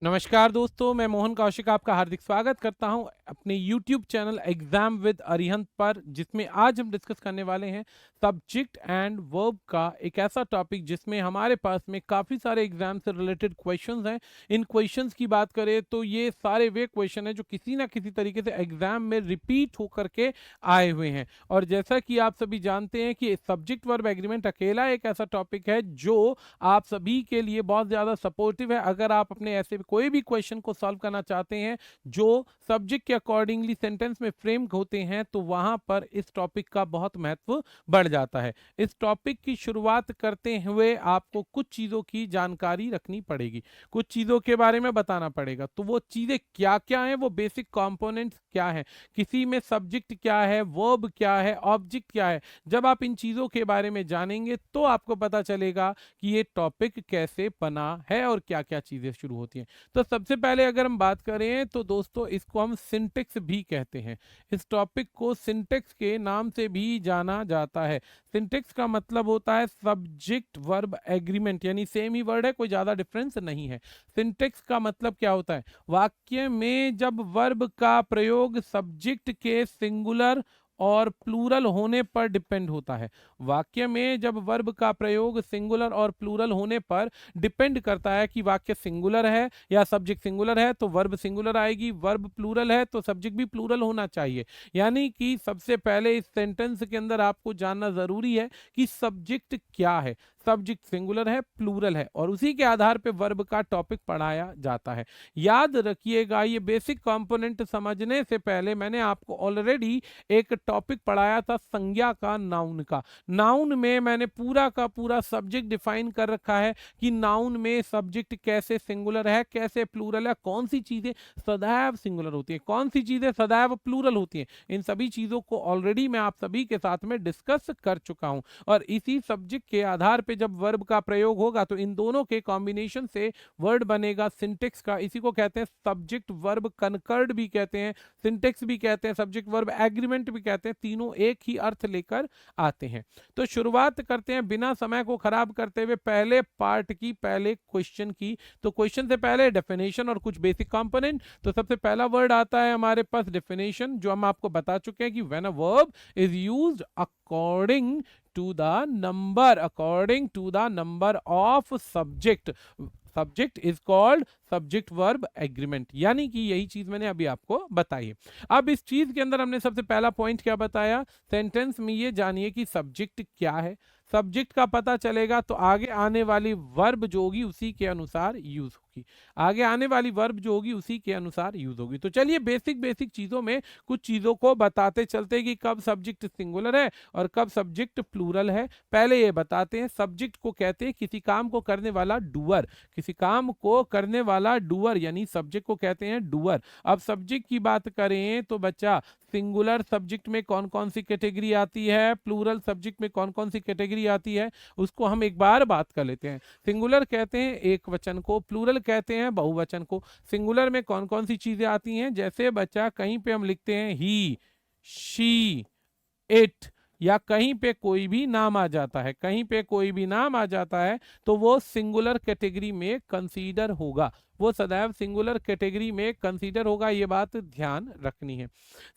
नमस्कार दोस्तों, मैं मोहन कौशिक आपका हार्दिक स्वागत करता हूं अपने YouTube channel exam with Arihant पर, जिसमें आज हम डिस्कस करने वाले हैं सब्जेक्ट एंड वर्ब का एक ऐसा टॉपिक जिसमें हमारे पास में काफ़ी सारे एग्जाम से रिलेटेड क्वेश्चंस हैं। इन क्वेश्चंस की बात करें तो ये सारे वे क्वेश्चन हैं जो किसी ना किसी तरीके से एग्जाम में रिपीट होकर के आए हुए हैं। और जैसा कि आप सभी जानते हैं कि सब्जेक्ट वर्ब एग्रीमेंट अकेला एक ऐसा टॉपिक है जो आप सभी के लिए बहुत ज़्यादा सपोर्टिव है। अगर आप अपने ऐसे कोई भी क्वेश्चन को सॉल्व करना चाहते हैं जो सब्जेक्ट के अकॉर्डिंगली सेंटेंस में फ्रेम होते हैं, तो वहां पर इस टॉपिक का बहुत महत्व बढ़ जाता है। इस टॉपिक की शुरुआत करते हुए आपको कुछ चीज़ों की जानकारी रखनी पड़ेगी, कुछ चीज़ों के बारे में बताना पड़ेगा। तो वो चीज़ें क्या क्या हैं, वो बेसिक कंपोनेंट्स क्या हैं, किसी में सब्जेक्ट क्या है, वर्ब क्या है, ऑब्जेक्ट क्या है। जब आप इन चीज़ों के बारे में जानेंगे तो आपको पता चलेगा कि ये टॉपिक कैसे बना है और क्या क्या चीज़ें शुरू होती हैं। तो सबसे पहले अगर हम बात करें तो दोस्तों इसको हम सिंटेक्स भी कहते हैं। इस टॉपिक को सिंटेक्स के नाम से भी जाना जाता है। सिंटेक्स का मतलब होता है सब्जेक्ट वर्ब एग्रीमेंट, यानी सेम ही वर्ड है, कोई ज़्यादा डिफरेंस नहीं है। सिंटेक्स का मतलब क्या होता है? वाक्य में जब वर्ब का प्रयोग सब्जेक्ट के सिंगुलर और प्लूरल होने पर डिपेंड होता है। वाक्य में जब वर्ब का प्रयोग सिंगुलर और प्लूरल होने पर डिपेंड करता है कि वाक्य सिंगुलर है या सब्जेक्ट सिंगुलर है तो वर्ब सिंगुलर आएगी, वर्ब प्लूरल है तो सब्जेक्ट भी प्लूरल होना चाहिए। यानी कि सबसे पहले इस सेंटेंस के अंदर आपको जानना जरूरी है कि सब्जेक्ट क्या है, सब्जेक्ट सिंगुलर है, प्लूरल है, और उसी के आधार पे वर्ब का टॉपिक पढ़ाया जाता है। याद रखिएगा, ये बेसिक कंपोनेंट समझने से पहले मैंने आपको ऑलरेडी एक टॉपिक पढ़ाया था संज्ञा का, नाउन का। नाउन में मैंने पूरा का पूरा सब्जेक्ट डिफाइन कर रखा है कि नाउन में सब्जेक्ट कैसे सिंगुलर है, कैसे प्लूरल है, कौन सी चीजें सदैव सिंगुलर होती हैं, कौन सी चीजें सदैव प्लूरल होती हैं। इन सभी चीजों को ऑलरेडी मैं आप सभी के साथ में डिस्कस कर चुका हूं। और इसी सब्जेक्ट के आधार पे जब वर्ब का प्रयोग होगा तो इन दोनों के कॉम्बिनेशन से वर्ड बनेगा सिंटेक्स का। इसी को कहते हैं सब्जेक्ट वर्ब कनकर्ड भी कहते हैं, सिंटेक्स भी कहते हैं, सब्जेक्ट वर्ब एग्रीमेंट भी कहते हैं। तीनों एक ही अर्थ लेकर आते हैं। तो शुरुआत करते हैं बिना समय को खराब करते हुए पहले पार्ट की, पहले क्वेश्चन की। तो क्वेश्चन से पहले डेफिनेशन और कुछ बेसिक कंपोनेंट। तो सबसे पहला वर्ड आता है हमारे पास डेफिनेशन, जो हम आपको बता चुके हैं कि when a verb is used according to the number of subject, subject is called subject verb agreement. यानी कि यही चीज मैंने अभी आपको बताई है। अब इस चीज के अंदर हमने सबसे पहला पॉइंट क्या बताया, सेंटेंस में ये जानिए कि सब्जेक्ट क्या है। सब्जेक्ट का पता चलेगा तो आगे आने वाली वर्ब जो होगी उसी के अनुसार यूज होगी, आगे आने वाली वर्ब जो होगी उसी के अनुसार यूज होगी। तो चलिए बेसिक बेसिक चीजों में कुछ चीजों को बताते चलते हैं कि कब सब्जेक्ट सिंगुलर है और कब सब्जेक्ट प्लूरल है। पहले ये बताते हैं, सब्जेक्ट को कहते हैं किसी काम को करने वाला डूअर, किसी काम को करने वाला डूअर, यानी सब्जेक्ट को कहते हैं डूअर। अब सब्जेक्ट की बात करें तो बच्चा सिंगुलर सब्जेक्ट में कौन कौन सी कैटेगरी आती है, प्लूरल सब्जेक्ट में कौन कौन सी कैटेगरी आती है, उसको हम एक बार बात कर लेते हैं। सिंगुलर कहते हैं एक वचन को, प्लूरल कहते हैं बहुवचन को। सिंगुलर में कौन कौन सी चीजें आती हैं, जैसे बच्चा कहीं पे हम लिखते हैं ही, शी, इट, या कहीं पे कोई भी नाम आ जाता है, कहीं पे कोई भी नाम आ जाता है तो वो सिंगुलर कैटेगरी में कंसीडर होगा, वो सदैव सिंगुलर कैटेगरी में कंसीडर होगा। ये बात ध्यान रखनी है।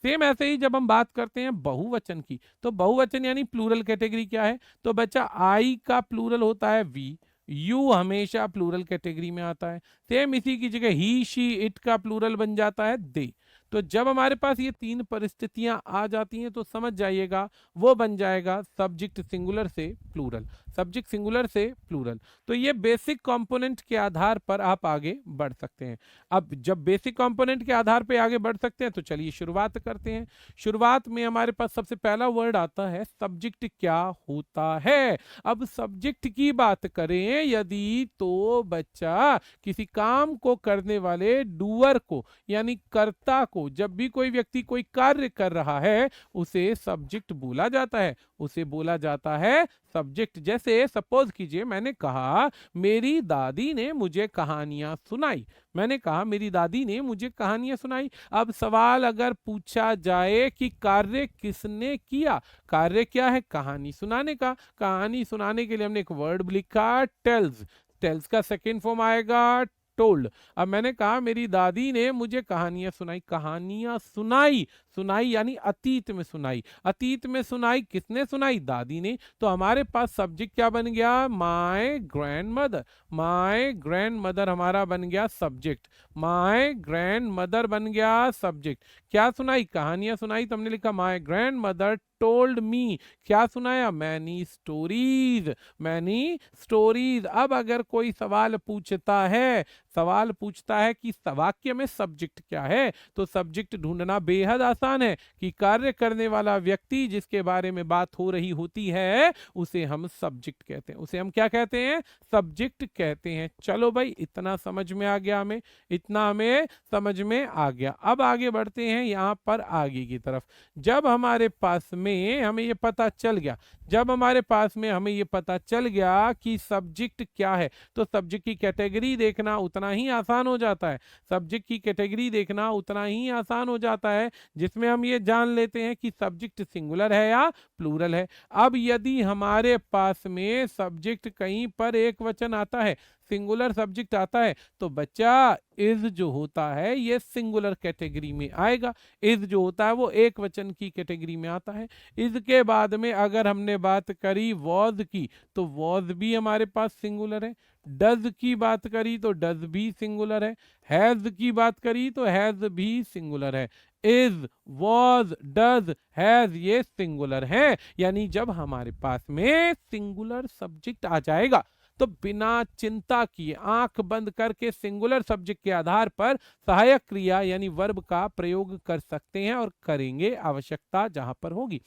सेम ऐसे ही जब हम बात करते हैं बहुवचन की, तो बहुवचन यानी प्लूरल कैटेगरी क्या है, तो बच्चा आई का प्लूरल होता है वी, यू हमेशा प्लूरल कैटेगरी में आता है। सेम इसी की जगह ही, शी, इट का प्लूरल बन जाता है दे। तो जब हमारे पास ये तीन परिस्थितियां आ जाती हैं तो समझ जाइएगा वो बन जाएगा सब्जेक्ट सिंगुलर से प्लूरल, सब्जेक्ट सिंगुलर से प्लूरल। तो ये बेसिक कंपोनेंट के आधार पर आप आगे बढ़ सकते हैं। अब जब बेसिक कंपोनेंट के आधार पर आगे बढ़ सकते हैं तो चलिए शुरुआत करते हैं। शुरुआत में हमारे पास सबसे पहला वर्ड आता है सब्जेक्ट क्या होता है। अब सब्जेक्ट की बात करें यदि तो बच्चा किसी काम को करने वाले डूअर को, यानी कर्ता को, जब भी कोई व्यक्ति कोई कार्य कर रहा है उसे सब्जेक्ट बोला जाता है, उसे बोला जाता है सब्जेक्ट। जैसे सपोज कीजिए मैंने कहा मेरी दादी ने मुझे कहानियां सुनाई, मैंने कहा मेरी दादी ने मुझे कहानियां सुनाई। अब सवाल अगर पूछा जाए कि कार्य किसने किया, कार्य क्या है, कहानी सुनाने का। कहानी सुनाने के लिए हमने एक वर्ड लिखा टेल्स, टेल्स का सेकेंड फॉर्म आएगा टोल्ड। अब मैंने कहा मेरी दादी ने मुझे कहानियां सुनाई, कहानियां सुनाई, सुनाई यानी अतीत में सुनाई, अतीत में सुनाई, किसने सुनाई? दादी ने। तो हमारे पास सब्जेक्ट क्या बन गया? My grand mother. My grand mother हमारा बन गया सब्जेक्ट, माय ग्रैंड मदर बन गया सब्जेक्ट। क्या सुनाई? कहानियां सुनाई, तो हमने लिखा my grand mother told me. क्या सुनाया? Many stories, many stories. अब अगर कोई सवाल पूछता है, सवाल पूछता है कि वाक्य में सब्जेक्ट क्या है, तो सब्जेक्ट ढूंढना बेहद आसान है कि कार्य करने वाला व्यक्ति जिसके बारे में बात हो रही होती है उसे हम सब्जेक्ट कहते हैं, उसे हम क्या कहते हैं? सब्जेक्ट कहते हैं। चलो भाई, इतना समझ में आ गया हमें, इतना हमें समझ में आ गया। अब आगे बढ़ते हैं यहाँ पर आगे की तरफ। जब हमारे पास में हमें ये पता चल गया, जब हमारे पास में हमें ये पता चल गया कि सब्जेक्ट क्या है, तो सब्जेक्ट की कैटेगरी देखना उतना ही आसान हो जाता है। सब्जेक्ट की कैटेगरी देखना उतना ही आसान हो जाता है जिसमें हम ये जान लेते हैं कि सब्जेक्ट सिंगुलर है या प्लूरल है। अब यदि हमारे पास में सब्जेक्ट कहीं पर एक वचन आता है, सिंगुलर सब्जेक्ट आता है, तो बच्चा इज जो होता है ये सिंगुलर कैटेगरी में आएगा। इज जो होता है वो एक वचन की कैटेगरी में आता है। इज के बाद में अगर हमने बात करी वॉज की, तो वॉज भी हमारे पास सिंगुलर है। डज की बात करी तो डज भी सिंगुलर है। हैज की बात करी तो हैज भी सिंगुलर है। इज, वॉज, डज, हैज ये सिंगुलर है। यानी जब हमारे पास में सिंगुलर सब्जेक्ट आ जाएगा तो बिना चिंता किए आंख बंद करके सिंगुलर सब्जेक्ट के आधार पर सहायक क्रिया यानी वर्ब का प्रयोग कर सकते हैं और करेंगे आवश्यकता जहां पर होगी।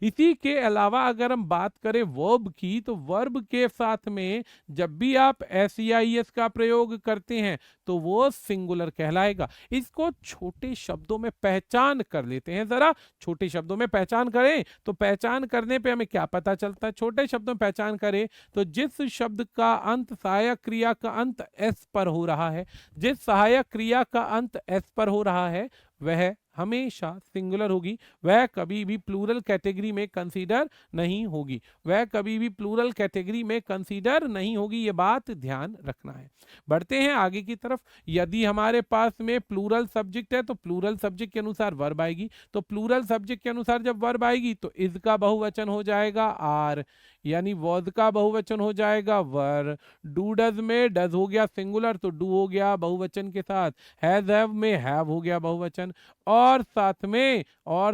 इसी के अलावा अगर हम बात करें वर्ब की, तो वर्ब के साथ में जब भी आप एस का प्रयोग करते हैं तो वो सिंगुलर कहलाएगा। इसको छोटे शब्दों में पहचान कर लेते हैं। जरा छोटे शब्दों में पहचान करें तो पहचान करने पे हमें क्या पता चलता है? छोटे शब्दों में पहचान करें तो जिस शब्द का अंत सहायक क्रिया का अंत एस पर हो रहा है, जिस सहायक क्रिया का अंत एस पर हो रहा है वह हमेशा सिंगुलर होगी, वह कभी भी प्लूरल कैटेगरी में कंसीडर नहीं होगी, वह कभी भी प्लूरल कैटेगरी में कंसीडर नहीं होगी। ये बात ध्यान रखना है। बढ़ते हैं आगे की तरफ। यदि हमारे पास में प्लूरल सब्जेक्ट है तो प्लूरल सब्जेक्ट के अनुसार वर्ब आएगी, तो प्लूरल सब्जेक्ट के अनुसार जब वर्ब आएगी तो इज का बहुवचन हो जाएगा आर, यानी वॉज का बहुवचन हो जाएगा वर। डू डज में डज हो गया सिंगुलर तो डू हो गया बहुवचन के साथ। हैज हैव में हैव हो गया बहुवचन। और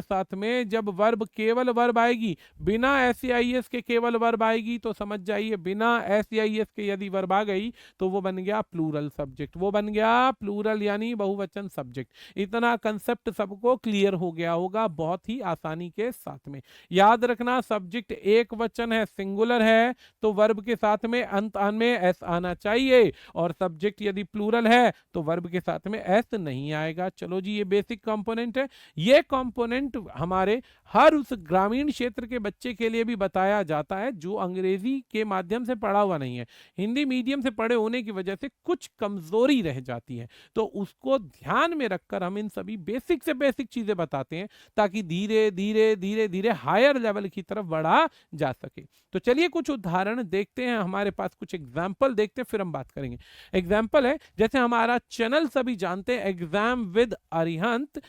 साथ में जब वर्ब केवल वर्ब आएगी, बिना एस के केवल वर्ब आएगी, तो समझ जाइए बिना एस के यदि वर्ब आ गई तो वो बन गया प्लूरल सब्जेक्ट, वो बन गया प्लूरल यानी बहुवचन सब्जेक्ट। इतना कंसेप्ट सबको क्लियर हो गया होगा बहुत ही आसानी के साथ में। याद रखना सब्जेक्ट एक वचन है, सिंगुलर है, तो वर्ब के साथ में अंत में एस आना चाहिए, और सब्जेक्ट यदि प्लूरल है तो वर्ब के साथ में एस नहीं आएगा। चलो जी, ये बेसिक कंपोनेंट है। ये कंपोनेंट हमारे हर उस ग्रामीण क्षेत्र के बच्चे के लिए भी बताया जाता है जो अंग्रेजी के माध्यम से पढ़ा हुआ नहीं है, हिंदी मीडियम से पढ़े होने की वजह से कुछ कमजोरी रह जाती है, तो उसको ध्यान में रखकर हम इन सभी बेसिक से बेसिक चीजें बताते हैं ताकि धीरे धीरे धीरे धीरे हायर लेवल की तरफ बढ़ा जा सके। तो चलिए कुछ उदाहरण देखते हैं, हमारे पास कुछ एग्जाम्पल देखते हैं, फिर हम बात करेंगे। एग्जाम्पल है, जैसे हमारा चैनल सभी जानते हैं एग्जाम विद अरिहंत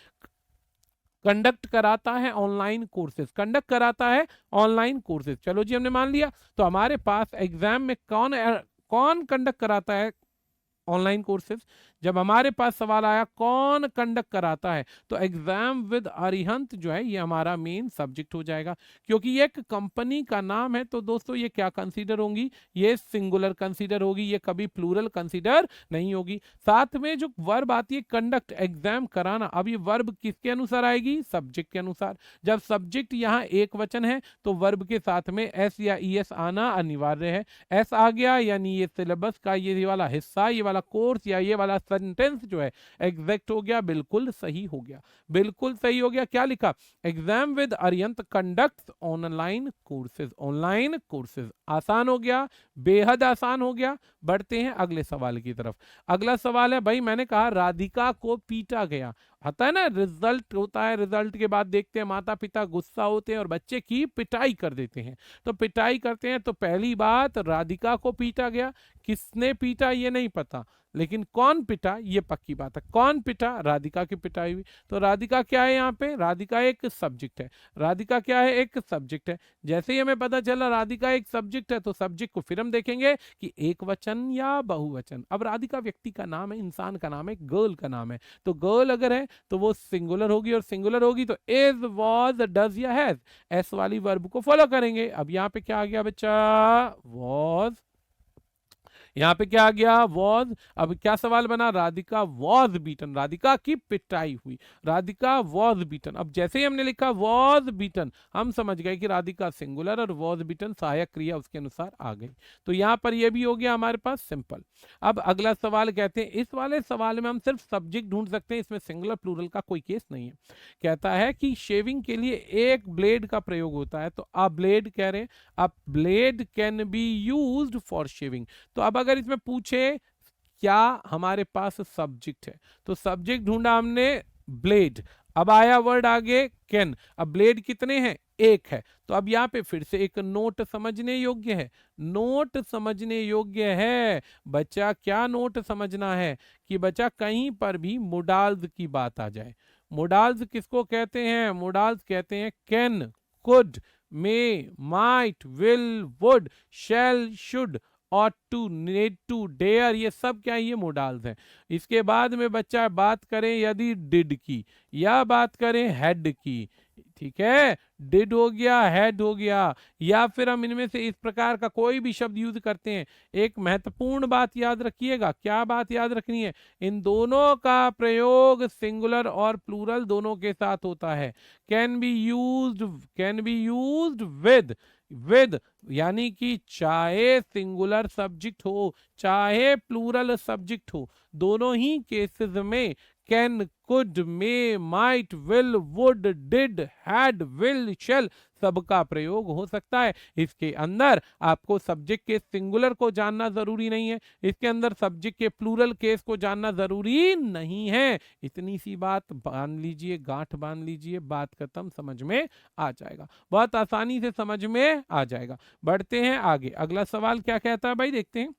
कंडक्ट कराता है ऑनलाइन कोर्सेज, कंडक्ट कराता है ऑनलाइन कोर्सेज। चलो जी, हमने मान लिया। तो हमारे पास एग्जाम में कौन कंडक्ट कराता है ऑनलाइन कोर्सेज? जब हमारे पास सवाल आया कौन कंडक्ट कराता है, तो एग्जाम विद अरिहंत जो है ये हमारा मेन सब्जेक्ट हो जाएगा, क्योंकि ये एक कंपनी का नाम है। तो दोस्तों ये क्या कंसीडर होंगी? ये सिंगुलर कंसीडर होगी, ये कभी प्लूरल कंसीडर नहीं होगी। साथ में जो वर्ब आती है कंडक्ट, एग्जाम कराना, अब ये वर्ब किसके अनुसार आएगी? सब्जेक्ट के अनुसार। जब सब्जेक्ट यहाँ एक वचन है तो वर्ब के साथ में एस या ई एस आना अनिवार्य है। एस आ गया यानी ये सिलेबस का ये वाला हिस्सा, ये वाला कोर्स या ये वाला सेंटेंस जो है एग्जैक्ट हो गया, बिल्कुल सही हो गया, बिल्कुल सही हो गया। क्या लिखा? Exam with Arihant conducts online courses, online courses. आसान हो गया, बेहद आसान हो गया। बढ़ते हैं अगले सवाल की तरफ। अगला सवाल है, भाई मैंने कहा राधिका को पीटा गया, आता है ना, रिजल्ट होता है, रिजल्ट के बाद देखते हैं माता पिता गुस्सा होते हैं और बच्चे की पिटाई कर देते हैं। तो पिटाई करते हैं तो पहली बात राधिका को पीटा गया, किसने पीटा ये नहीं पता, लेकिन कौन पिटा ये पक्की बात है। कौन पिटा? राधिका की पिटाई हुई। तो राधिका क्या है यहाँ पे? राधिका एक सब्जेक्ट है। राधिका क्या है? एक सब्जेक्ट है। जैसे ही हमें पता चला राधिका एक सब्जेक्ट है, तो सब्जेक्ट को फिर हम देखेंगे कि एक वचन या बहुवचन। अब राधिका व्यक्ति का नाम है, इंसान का नाम है, गर्ल का नाम है। तो गर्ल अगर है तो वो सिंगुलर होगी, और सिंगुलर होगी तो इज, वॉज, डज या हैज, एस वाली वर्ब को फॉलो करेंगे। अब यहाँ पे क्या आ गया बच्चा? वॉज। यहाँ पे क्या आ गया? वॉज। अब क्या सवाल बना? राधिका वॉज बीटन, राधिका की पिटाई हुई, राधिका वॉज बीटन। अब जैसे ही हमने लिखा वॉज बीटन, हम समझ गए कि राधिका सिंगुलर और वॉज बीटन सहायक क्रिया उसके अनुसार आ गई। तो यहाँ पर यह भी हो गया हमारे पास सिंपल। अब अगला सवाल कहते हैं, इस वाले सवाल में हम सिर्फ सब्जेक्ट ढूंढ सकते हैं, इसमें सिंगुलर प्लूरल का कोई केस नहीं है। कहता है कि शेविंग के लिए एक ब्लेड का प्रयोग होता है, तो अ ब्लेड कह रहे हैं, a blade can be used for shaving. तो अब अगर इसमें पूछे क्या हमारे पास सब्जेक्ट है, तो सब्जेक्ट ढूंढा हमने ब्लेड, अब आया वर्ड आगे कैन। अब ब्लेड कितने हैं? एक है। तो अब यहाँ पे फिर से एक नोट समझने योग्य है, नोट समझने योग्य है। बच्चा क्या नोट समझना है कि बच्चा कहीं पर भी मोडाल्स की बात आ जाए, मोडाल्स किसको कहते हैं? मोडाल्स कहते हैं can, could, may, might, will, would, shall, should, ought to, need to, dare, ये सब क्या है? ये मोडाल्स हैं। इसके बाद में बच्चा बात करें यदि डिड की, या बात करें हैड की, ठीक है, डिड हो गया, हैड हो गया, या फिर हम इनमें से इस प्रकार का कोई भी शब्द यूज करते हैं। एक महत्वपूर्ण बात याद रखिएगा, क्या बात याद रखनी है? इन दोनों का प्रयोग सिंगुलर और प्लूरल दोनों के साथ होता है। Can be used, can be used with यानी कि चाहे सिंगुलर सब्जेक्ट हो चाहे प्लूरल सब्जेक्ट हो, दोनों ही केसेस में can, could, may, might, will, would, did, had, will, shall सबका प्रयोग हो सकता है। इसके अंदर आपको सब्जेक्ट के सिंगुलर को जानना जरूरी नहीं है, इसके अंदर सब्जेक्ट के प्लूरल केस को जानना जरूरी नहीं है। इतनी सी बात बांध लीजिए, गांठ बांध लीजिए, बात खत्म, समझ में आ जाएगा, बहुत आसानी से समझ में आ जाएगा। बढ़ते हैं आगे, अगला सवाल क्या कहता है भाई, देखते हैं।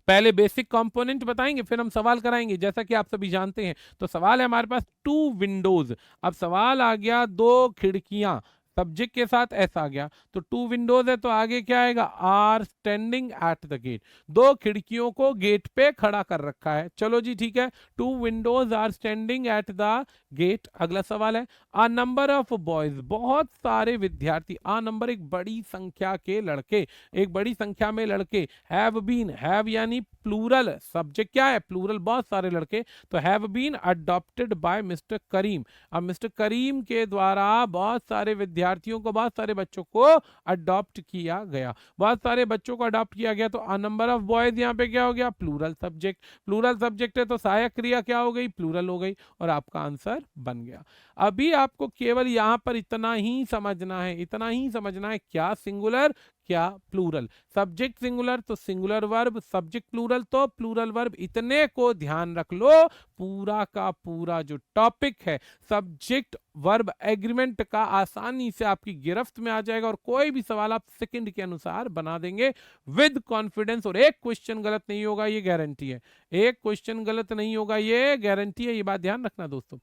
पहले बेसिक कंपोनेंट बताएंगे, फिर हम सवाल कराएंगे। जैसा कि आप सभी जानते हैं, तो सवाल है हमारे पास टू विंडोज। अब सवाल आ गया दो खिड़कियां, सब्जेक्ट के साथ ऐसा आ गया, तो टू विंडोज है तो आगे क्या आएगा? Are standing at the gate, दो खिड़कियों को गेट पे खड़ा कर रखा है। चलो जी ठीक है, two windows are standing at the gate. अगला सवाल है अ नंबर ऑफ बॉयज, बहुत सारे विद्यार्थी, अ नंबर एक बड़ी संख्या के लड़के, एक बड़ी संख्या में लड़के, हैव बीन, हैव यानी प्लूरल, सब्जेक्ट क्या है? प्लूरल, बहुत सारे लड़के, तो have been adopted by mister Karim. अब मिस्टर करीम के द्वारा बहुत सारे विद्यार्थियों को, बहुत सारे बच्चों को अडॉप्ट किया गया, बहुत सारे बच्चों को अडॉप्ट किया गया। तो अ नंबर ऑफ बॉयज यहाँ पे क्या हो गया? प्लूरल सब्जेक्ट, प्लूरल सब्जेक्ट है तो सहायक क्रिया क्या हो गई? प्लूरल हो गई, और आपका आंसर बन गया। अभी आपको केवल यहां पर इतना ही समझना है, इतना ही समझना है, क्या सिंगुलर क्या प्लूरल। सब्जेक्ट सिंगुलर तो सिंगुलर वर्ब, सब्जेक्ट प्लूरल तो प्लूरल वर्ब, इतने को ध्यान रख लो। पूरा का पूरा जो टॉपिक है सब्जेक्ट वर्ब एग्रीमेंट का आसानी से आपकी गिरफ्त में आ जाएगा, और कोई भी सवाल आप सेकंड के अनुसार बना देंगे विद कॉन्फिडेंस, और एक क्वेश्चन गलत नहीं होगा, ये गारंटी है। एक क्वेश्चन गलत नहीं होगा, ये गारंटी है, ये बात ध्यान रखना दोस्तों।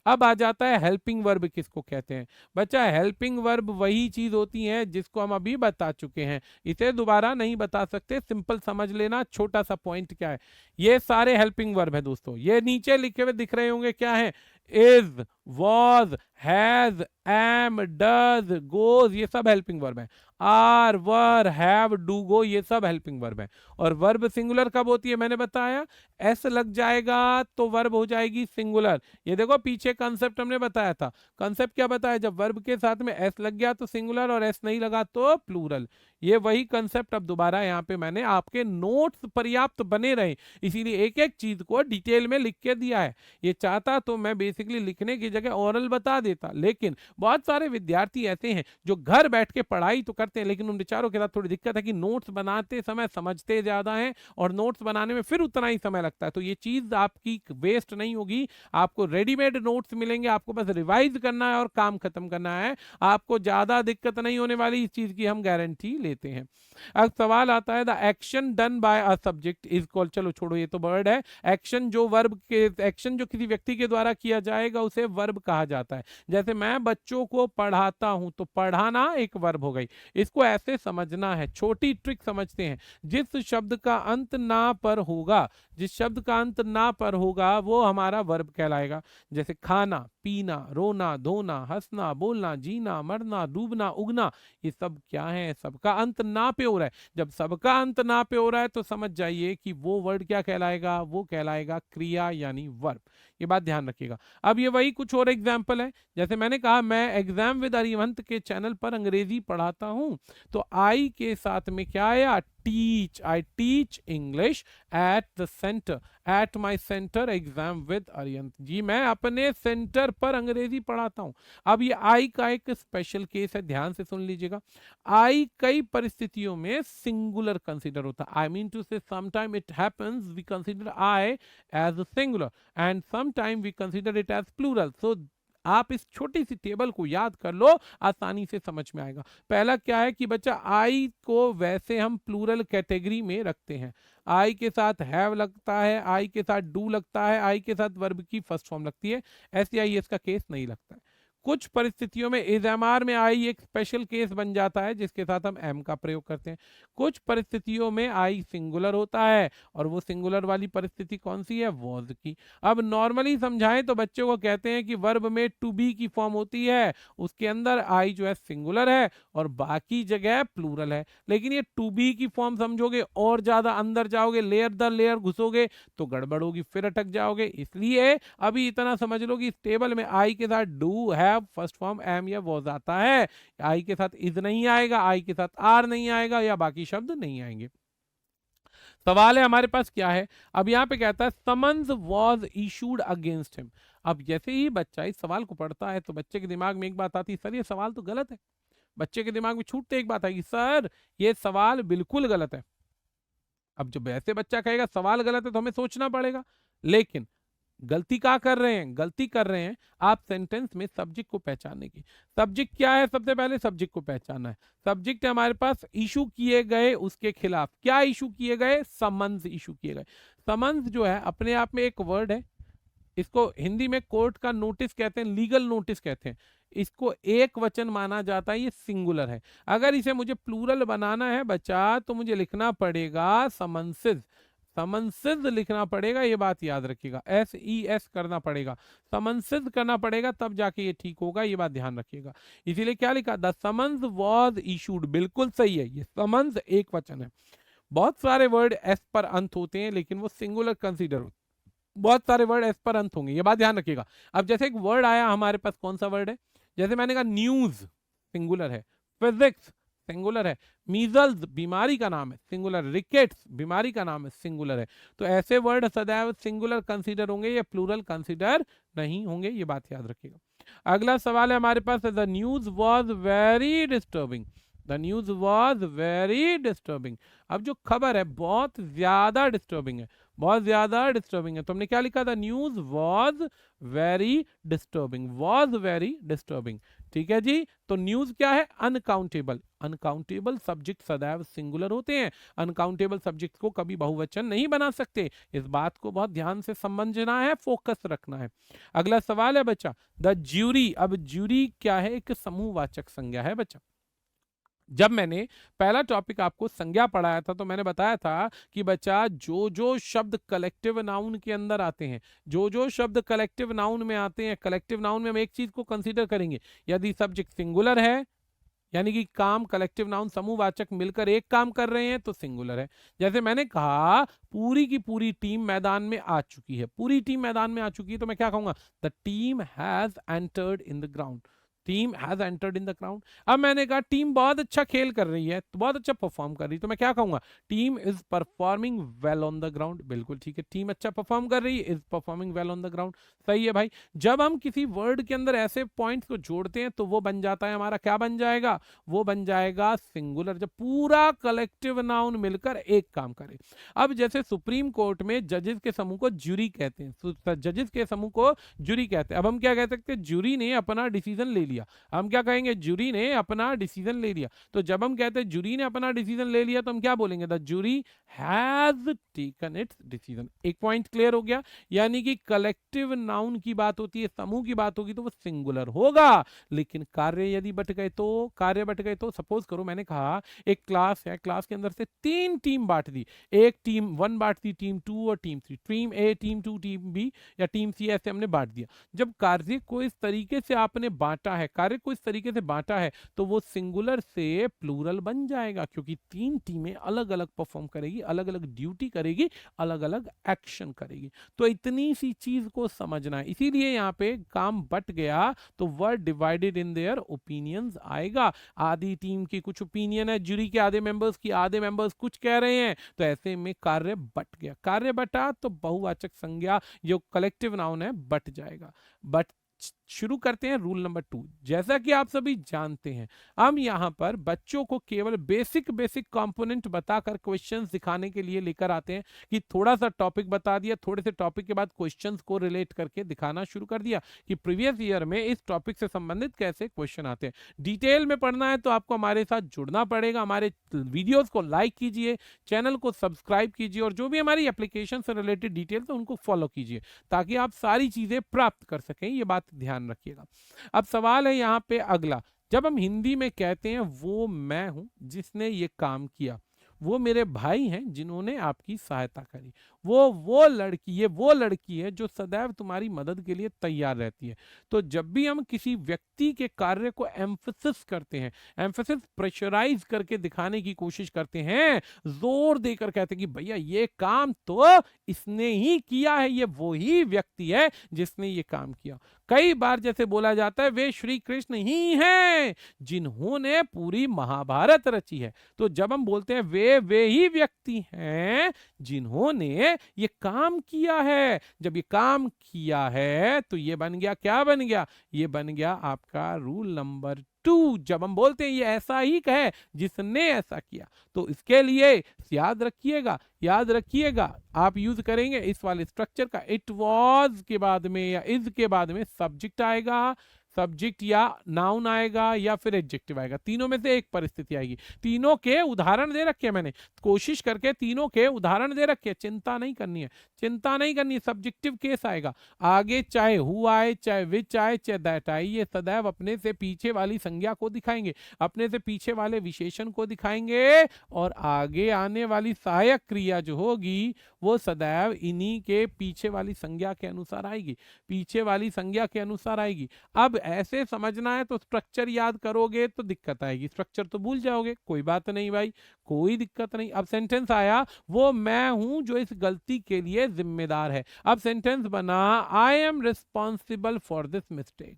अब आ जाता है हेल्पिंग वर्ब किसको कहते हैं। बच्चा हेल्पिंग वर्ब वही चीज होती है जिसको हम अभी बता चुके हैं, इसे दोबारा नहीं बता सकते, सिंपल समझ लेना। छोटा सा पॉइंट क्या है, ये सारे हेल्पिंग वर्ब है दोस्तों, ये नीचे लिखे हुए दिख रहे होंगे, क्या है? Is, was, has, am, does, goes, ये सब हेल्पिंग वर्ब है। Are, were, have, do, go, ये सब हेल्पिंग वर्ब है। और वर्ब सिंगुलर कब होती है? मैंने बताया एस लग जाएगा तो वर्ब हो जाएगी सिंगुलर। ये देखो पीछे कंसेप्ट हमने बताया था, कंसेप्ट क्या बताया? जब वर्ब के साथ में एस लग गया तो सिंगुलर, और एस नहीं लगा तो प्लूरल। ये वही कंसेप्ट अब दोबारा यहाँ पे मैंने आपके नोट्स पर्याप्त बने रहे, इसीलिए एक एक चीज को डिटेल में लिख के दिया है। ये चाहता तो मैं बेसिकली लिखने की जगह ओरल बता देता। लेकिन बहुत सारे विद्यार्थी ऐसे हैं जो घर बैठ के पढ़ाई तो करते हैं, लेकिन उन विचारों के साथ थोड़ी दिक्कत है कि नोट्स बनाते समय समझते ज्यादा हैं और नोट्स बनाने में फिर उतना ही समय लगता है। तो ये चीज आपकी वेस्ट नहीं होगी, आपको रेडीमेड नोट्स मिलेंगे, आपको बस रिवाइज करना है और काम खत्म करना है, आपको ज्यादा दिक्कत नहीं होने वाली, इस चीज की हम गारंटी लेते हैं। अब सवाल आता है, the action done by a subject is called, चलो छोड़ो ये तो वर्ड है, एक्शन जो वर्ब के, एक्शन जो किसी व्यक्ति के द्वारा किया जाएगा उसे वर्ब कहा जाता है। जैसे मैं बच्चों को पढ़ाता हूं तो पढ़ाना एक वर्ब हो गई। इसको ऐसे समझना है, छोटी ट्रिक समझते हैं। जिस शब्द का अंत ना पर होगा, जिस शब्द का अंत ना पर होगा वो हमारा वर्ब कहलाएगा। जैसे खाना, पीना, रोना, धोना, हंसना, बोलना, जीना, मरना, डूबना, उगना, ये सब क्या है, सबका अंत ना पे हो रहा है। जब सबका अंत ना पे हो रहा है तो समझ जाइए कि वो वर्ड क्या कहलाएगा, वो कहलाएगा क्रिया यानी वर्ब। ये बात ध्यान रखिएगा। अब ये वही कुछ और एग्जाम्पल है। जैसे मैंने कहा मैं एग्जाम विद अरिहंत के चैनल पर अंग्रेजी पढ़ाता हूं, तो आई के साथ में क्या आया, teach, I teach English at the centre, at my centre exam with Arihant, जी मैं अपने सेंटर पर अंग्रेजी पढ़ाता हूं। अब ये आई का एक स्पेशल केस है, ध्यान से सुन लीजिएगा। आई कई परिस्थितियों में सिंगुलर कंसीडर होता है। I mean to say sometime it happens we consider I as a singular and sometime we consider it as plural. So आप इस छोटी सी टेबल को याद कर लो, आसानी से समझ में आएगा। पहला क्या है कि बच्चा आई को वैसे हम प्लूरल कैटेगरी में रखते हैं। आई के साथ हैव लगता है, आई के साथ डू लगता है, आई के साथ वर्ब की फर्स्ट फॉर्म लगती है। SEIS का केस नहीं लगता है। कुछ परिस्थितियों में इज एम आर में आई एक स्पेशल केस बन जाता है जिसके साथ हम एम का प्रयोग करते हैं। कुछ परिस्थितियों में आई सिंगुलर होता है और वो सिंगुलर वाली परिस्थिति कौन सी है, वॉज की। अब नॉर्मली समझाएं तो बच्चों को कहते हैं कि वर्ब में टू बी की फॉर्म होती है, उसके अंदर आई जो है सिंगुलर है और बाकी जगह प्लूरल है। लेकिन ये टू बी की फॉर्म समझोगे और ज्यादा अंदर जाओगे, लेयर दर लेयर घुसोगे तो गड़बड़ होगी, फिर अटक जाओगे। इसलिए अभी इतना समझ लो कि इस टेबल में आई के साथ do, have, first form am या वॉज आता है, आई के साथ इज नहीं आएगा, आई के साथ आर नहीं आएगा या बाकी शब्द नहीं आएंगे। सवाल है हमारे पास क्या है, अब यहां पे कहता है summons was issued against him. अब जैसे ही बच्चा इस सवाल को पढ़ता है तो बच्चे के दिमाग में एक बात आती है, सर ये सवाल तो गलत है। बच्चे के दिमाग में छूटते एक बात आएगी, सर ये सवाल बिल्कुल गलत है। अब जब ऐसे बच्चा कहेगा सवाल गलत है तो हमें सोचना पड़ेगा। लेकिन गलती क्या कर रहे हैं, गलती कर रहे हैं आप सेंटेंस में सब्जेक्ट को पहचानने की। सब्जेक्ट क्या है, सबसे पहले सब्जेक्ट को पहचानना है। सब्जेक्ट है हमारे पास इशू किए गए, उसके खिलाफ क्या इशू किए गए, समन्स इशू किए गए। समन्स जो है अपने आप में एक वर्ड है, इसको हिंदी में कोर्ट का नोटिस कहते हैं, लीगल नोटिस कहते हैं। इसको एक वचन माना जाता है, ये सिंगुलर है। अगर इसे मुझे प्लूरल बनाना है बच्चा तो मुझे लिखना पड़ेगा समन्सिस, समन्सिस लिखना पड़ेगा, ये बात याद रखिएगा, SES करना पड़ेगा, समन्सिस करना पड़ेगा, तब जाके ये ठीक होगा, ये बात ध्यान रखिएगा। इसीलिए क्या लिखा, द समन्स वॉज इशूड, बिल्कुल सही है, ये समन्स एक वचन है। बहुत सारे वर्ड एस पर अंत होते हैं लेकिन वो सिंगुलर कंसीडर होते, बहुत सारे वर्ड एस पर अंत होंगे, ये बात ध्यान रखिएगा। अब जैसे एक वर्ड आया हमारे पास, कौन सा वर्ड है, जैसे मैंने कहा न्यूज सिंगुलर है, फिजिक्स सिंगुलर है, मीजल्स बीमारी का नाम है सिंगुलर, रिकेट्स बीमारी का नाम है सिंगुलर है। तो ऐसे वर्ड सदैव सिंगुलर कंसीडर होंगे या प्लूरल कंसीडर नहीं होंगे, ये बात याद रखिएगा। अगला सवाल है हमारे पास, the news was very disturbing, the news was very disturbing. अब जो खबर है बहुत ज्यादा डिस्टर्बिंग है, बहुत ज्यादा डिस्टर्बिंग है, तो हमने क्या लिखा था, news was very disturbing, was very disturbing. ठीक है जी, तो न्यूज क्या है, अनकाउंटेबल, अनकाउंटेबल सब्जेक्ट सदैव सिंगुलर होते हैं, अनकाउंटेबल सब्जेक्ट को कभी बहुवचन नहीं बना सकते। इस बात को बहुत ध्यान से समझना है, फोकस रखना है। अगला सवाल है बच्चा, द ज्यूरी। अब ज्यूरी क्या है, एक समूहवाचक संज्ञा है बच्चा। जब मैंने पहला टॉपिक आपको संज्ञा पढ़ाया था तो मैंने बताया था कि बच्चा जो जो शब्द कलेक्टिव नाउन के अंदर आते हैं, जो जो शब्द कलेक्टिव नाउन में आते हैं, कलेक्टिव नाउन में हम एक चीज को कंसीडर करेंगे, यदि सब्जेक्ट सिंगुलर है यानी कि काम, कलेक्टिव नाउन समूहवाचक मिलकर एक काम कर रहे हैं तो सिंगुलर है। जैसे मैंने कहा पूरी की पूरी टीम मैदान में आ चुकी है, पूरी टीम मैदान में आ चुकी है, तो मैं क्या कहूंगा, the team has entered in the ground. Team has entered in the ground. अब मैंने कहा टीम बहुत अच्छा खेल कर रही है, तो बहुत अच्छा परफॉर्म कर रही है, तो मैं क्या कहूंगा, team is performing well on the ground. बिल्कुल ठीक है, टीम अच्छा परफॉर्म कर रही है, is performing well on the ground. सही है भाई। जब हम किसी वर्ड के अंदर ऐसे पॉइंट्स को जोड़ते हैं तो वो बन जाता है हमारा, क्या बन जाएगा, वो बन जाएगा सिंगुलर, जब पूरा कलेक्टिव नाउन मिलकर एक काम करे। अब जैसे सुप्रीम कोर्ट में जजेस के समूह को ज्यूरी कहते हैं, जजेस के समूह को ज्यूरी कहते हैं। अब हम क्या कह सकते हैं, ज्यूरी ने अपना डिसीजन ले लिया। हम क्या कहेंगे, ज्यूरी ने अपना डिसीजन ले लिया। तो जब हम कहते हैं ज्यूरी ने अपना डिसीजन ले लिया, तो हम क्या बोलेंगे, the jury has taken it's decision. एक पॉइंट क्लियर हो गया। यानी कि कलेक्टिव नाउन की बात होती है, समूह की बात होगी तो वो सिंगुलर होगा। लेकिन कार्य यदि बट गए तो, कार्य बट गए तो, सपोज करो मैंने कहा एक क्लास है, क्लास के अंदर से 3 टीम बांट दी, एक टीम 1 बांट दी, टीम 2 और टीम 3, टीम ए, टीम 2, टीम बी या टीम सी, ऐसे हमने बांट दिया। जब कार्य को इस तरीके से आपने बांटा है, कार्य को इस तरीके से बांटा है, तो वो सिंगुलर से प्लूरल बन जाएगा, क्योंकि 3 टीमें अलग अलग परफॉर्म करेगी, अलग अलग ड्यूटी करेगी, अलग अलग एक्शन करेगी। तो इतनी सी चीज को समझना है, इसीलिए यहाँ पे काम बट गया तो word divided in their opinions आएगा। आधी टीम की कुछ ओपिनियन है, जूरी के आधे मेंबर्स की, आधे मेंबर्स कुछ कह रहे हैं, तो ऐसे में कार्य बट गया। कार्य बटा तो बहुवाचक संज्ञा जो कलेक्टिव नाउन है बट जाएगा। बट शुरू करते हैं रूल नंबर 2। जैसा कि आप सभी जानते हैं, हम यहां पर बच्चों को केवल बेसिक कंपोनेंट बताकर क्वेश्चंस दिखाने के लिए लेकर आते हैं कि थोड़ा सा टॉपिक बता दिया, थोड़े से टॉपिक के बाद क्वेश्चंस को रिलेट करके दिखाना शुरू कर दिया कि प्रीवियस ईयर में इस टॉपिक से संबंधित कैसे क्वेश्चन आते हैं। डिटेल में पढ़ना है तो आपको हमारे साथ जुड़ना पड़ेगा। हमारे वीडियोज को लाइक कीजिए, चैनल को सब्सक्राइब कीजिए और जो भी हमारी एप्लीकेशन से रिलेटेड डिटेल्स है उनको फॉलो कीजिए, ताकि आप सारी चीजें प्राप्त कर सकें। ये बात ध्यान रखिएगा। अब सवाल है यहाँ पे अगला, जब हम हिंदी में कहते हैं वो मैं हूं जिसने ये काम किया, वो मेरे भाई हैं जिन्होंने आपकी सहायता करी, वो लड़की, ये वो लड़की है जो सदैव तुम्हारी मदद के लिए तैयार रहती है। तो जब भी हम किसी व्यक्ति के कार्य को एम्फसिस करते हैं, एम्फसिस प्रेशराइज करके दिखाने की कोशिश करते हैं, जोर देकर कहते हैं कि भैया ये काम तो इसने ही किया है, ये वो ही व्यक्ति है जिसने ये काम किया। कई बार जैसे बोला जाता है वे श्री कृष्ण ही हैं जिन्होंने पूरी महाभारत रची है। तो जब हम बोलते हैं वे ही व्यक्ति हैं जिन्होंने ये काम किया है, जब ये काम किया है तो ये बन गया, क्या बन गया, ये बन गया आपका रूल नंबर 2। जब हम बोलते हैं ये ऐसा ही है जिसने ऐसा किया, तो इसके लिए याद रखिएगा, याद रखिएगा, आप यूज करेंगे इस वाले स्ट्रक्चर का। इट वॉज के बाद में या इज के बाद में सब्जेक्ट आएगा, सब्जेक्ट या नाउन आएगा या फिर एडजेक्टिव आएगा, तीनों में से एक परिस्थिति आएगी। तीनों के उदाहरण दे रखे हैं मैंने, कोशिश करके तीनों के उदाहरण दे रखे हैं, चिंता नहीं करनी है, चिंता नहीं करनी है। सब्जेक्टिव केस आएगा आगे, चाहे हु आए, चाहे विच आए, चाहे दैट आए, ये सदैव अपने से पीछे वाली संज्ञा को दिखाएंगे, अपने से पीछे वाले विशेषण को दिखाएंगे, और आगे आने वाली सहायक क्रिया जो होगी वो सदैव इन्हीं के पीछे वाली संज्ञा के अनुसार आएगी, पीछे वाली संज्ञा के अनुसार आएगी। अब ऐसे समझना है तो स्ट्रक्चर याद करोगे तो दिक्कत आएगी, स्ट्रक्चर तो भूल जाओगे, कोई बात नहीं भाई, कोई दिक्कत नहीं। अब सेंटेंस आया वो मैं हूं जो इस गलती के लिए जिम्मेदार है। अब सेंटेंस बना आई am responsible for this mistake.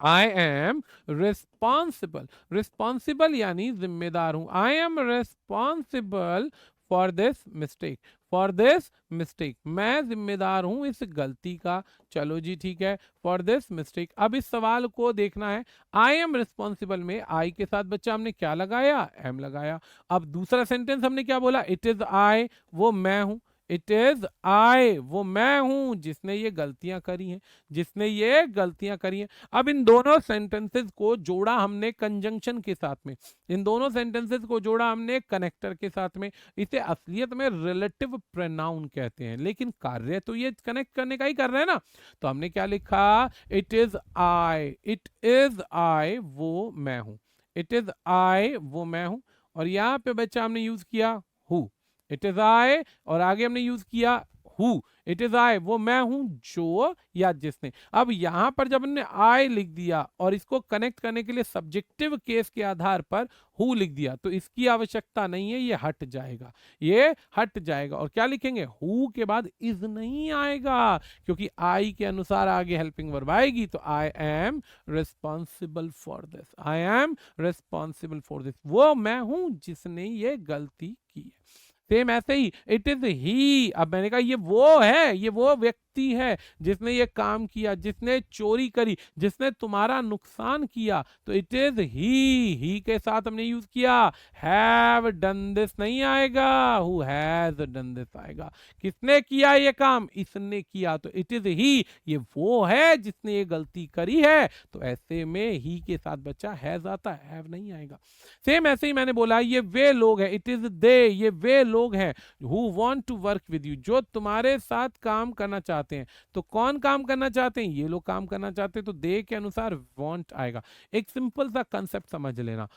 I am responsible, responsible यानी जिम्मेदार हूं। आई am responsible for this mistake, for this mistake, मैं जिम्मेदार हूं इस गलती का। चलो जी ठीक है, फॉर दिस मिस्टेक। अब इस सवाल को देखना है, आई एम रिस्पॉन्सिबल में आई के साथ बच्चा हमने क्या लगाया, एम लगाया। अब दूसरा सेंटेंस हमने क्या बोला, इट इज आई, वो मैं हूं, इट इज आई, वो मैं हूं जिसने ये गलतियां करी हैं, जिसने ये गलतियां करी हैं। अब इन दोनों सेंटेंसेस को जोड़ा हमने कंजंक्शन के साथ में, इन दोनों सेंटेंसेस को जोड़ा हमने कनेक्टर के साथ में। इसे असलियत में रिलेटिव प्रोनाउन कहते हैं, लेकिन कार्य तो ये कनेक्ट करने का ही कर रहे हैं ना। तो हमने क्या लिखा, it is I, it is I, वो मैं हूं, इट इज आई, वो मैं हूं। और यहां पे बच्चा हमने यूज किया हु, इट इज आई, और आगे हमने यूज किया हु, इट इज आई, वो मैं हूं जो या जिसने। अब यहां पर जब हमने आई लिख दिया और इसको कनेक्ट करने के लिए सब्जेक्टिव केस के आधार पर हु लिख दिया, तो इसकी आवश्यकता नहीं है, ये हट जाएगा, ये हट जाएगा। और क्या लिखेंगे, हु के बाद इज नहीं आएगा, क्योंकि आई के अनुसार आगे हेल्पिंग वर्ब आएगी। तो आई am responsible for this, I am responsible for this, वो मैं हूं जिसने ये गलती की है। सेम ऐसे ही इट इज ही, अब मैंने कहा ये वो है, ये वो व्यक्ति है जिसने ये काम किया, जिसने चोरी करी, जिसने तुम्हारा नुकसान किया, तो इट इज ही के साथ हमने यूज किया। हैव डन दिस नहीं आएगा, हु हैज डन दिस आएगा। किसने किया ये काम, इसने किया, तो इट इज ही, ये वो है जिसने ये गलती करी है। तो ऐसे में ही के साथ बच्चा हैज आता है, हैव नहीं आएगा। सेम ऐसे ही मैंने बोला ये वे लोग हैं, इट इज दे, ये वे लोग हैं who want to work with you, जो तुम्हारे साथ काम करना चाहते हैं। तो कौन काम करना चाहते हैं, ये लोग काम करना चाहते हैं, तो दे के अनुसार वांट आएगा। एक सिंपल सा कंसेप्ट समझ लेना,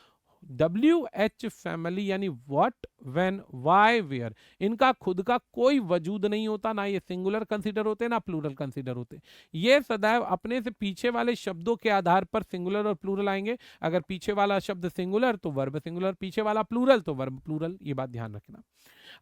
WH फैमिली यानी व्हाट, व्हेन, व्हाई, वेयर, इनका खुद का कोई वजूद नहीं होता, ना ये सिंगुलर कंसीडर होते ना प्लूरल कंसीडर होते। ये सदैव अपने से पीछे वाले शब्दों के आधार पर सिंगुलर और प्लूरल आएंगे। अगर पीछे वाला शब्द सिंगुलर तो वर्ब सिंगुलर, पीछे वाला प्लूरल तो वर्ब प्लूरल, ये बात ध्यान रखना।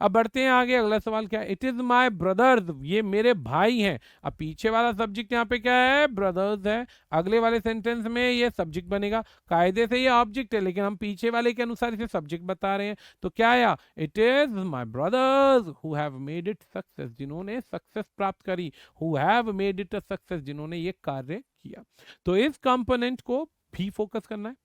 अब बढ़ते हैं आगे, अगला सवाल क्या है, इट इज माई ब्रदर्स, ये मेरे भाई हैं। अब पीछे वाला सब्जेक्ट यहाँ पे क्या है, ब्रदर्स है। अगले वाले सेंटेंस में ये सब्जेक्ट बनेगा, कायदे से ये ऑब्जेक्ट है, लेकिन हम पीछे वाले के अनुसार इसे सब्जेक्ट बता रहे हैं। तो क्या आया, it is my brothers who have made it success, जिन्होंने सक्सेस प्राप्त करी, who have made it a success, जिन्होंने ये कार्य किया। तो इस कंपोनेंट को भी फोकस करना है।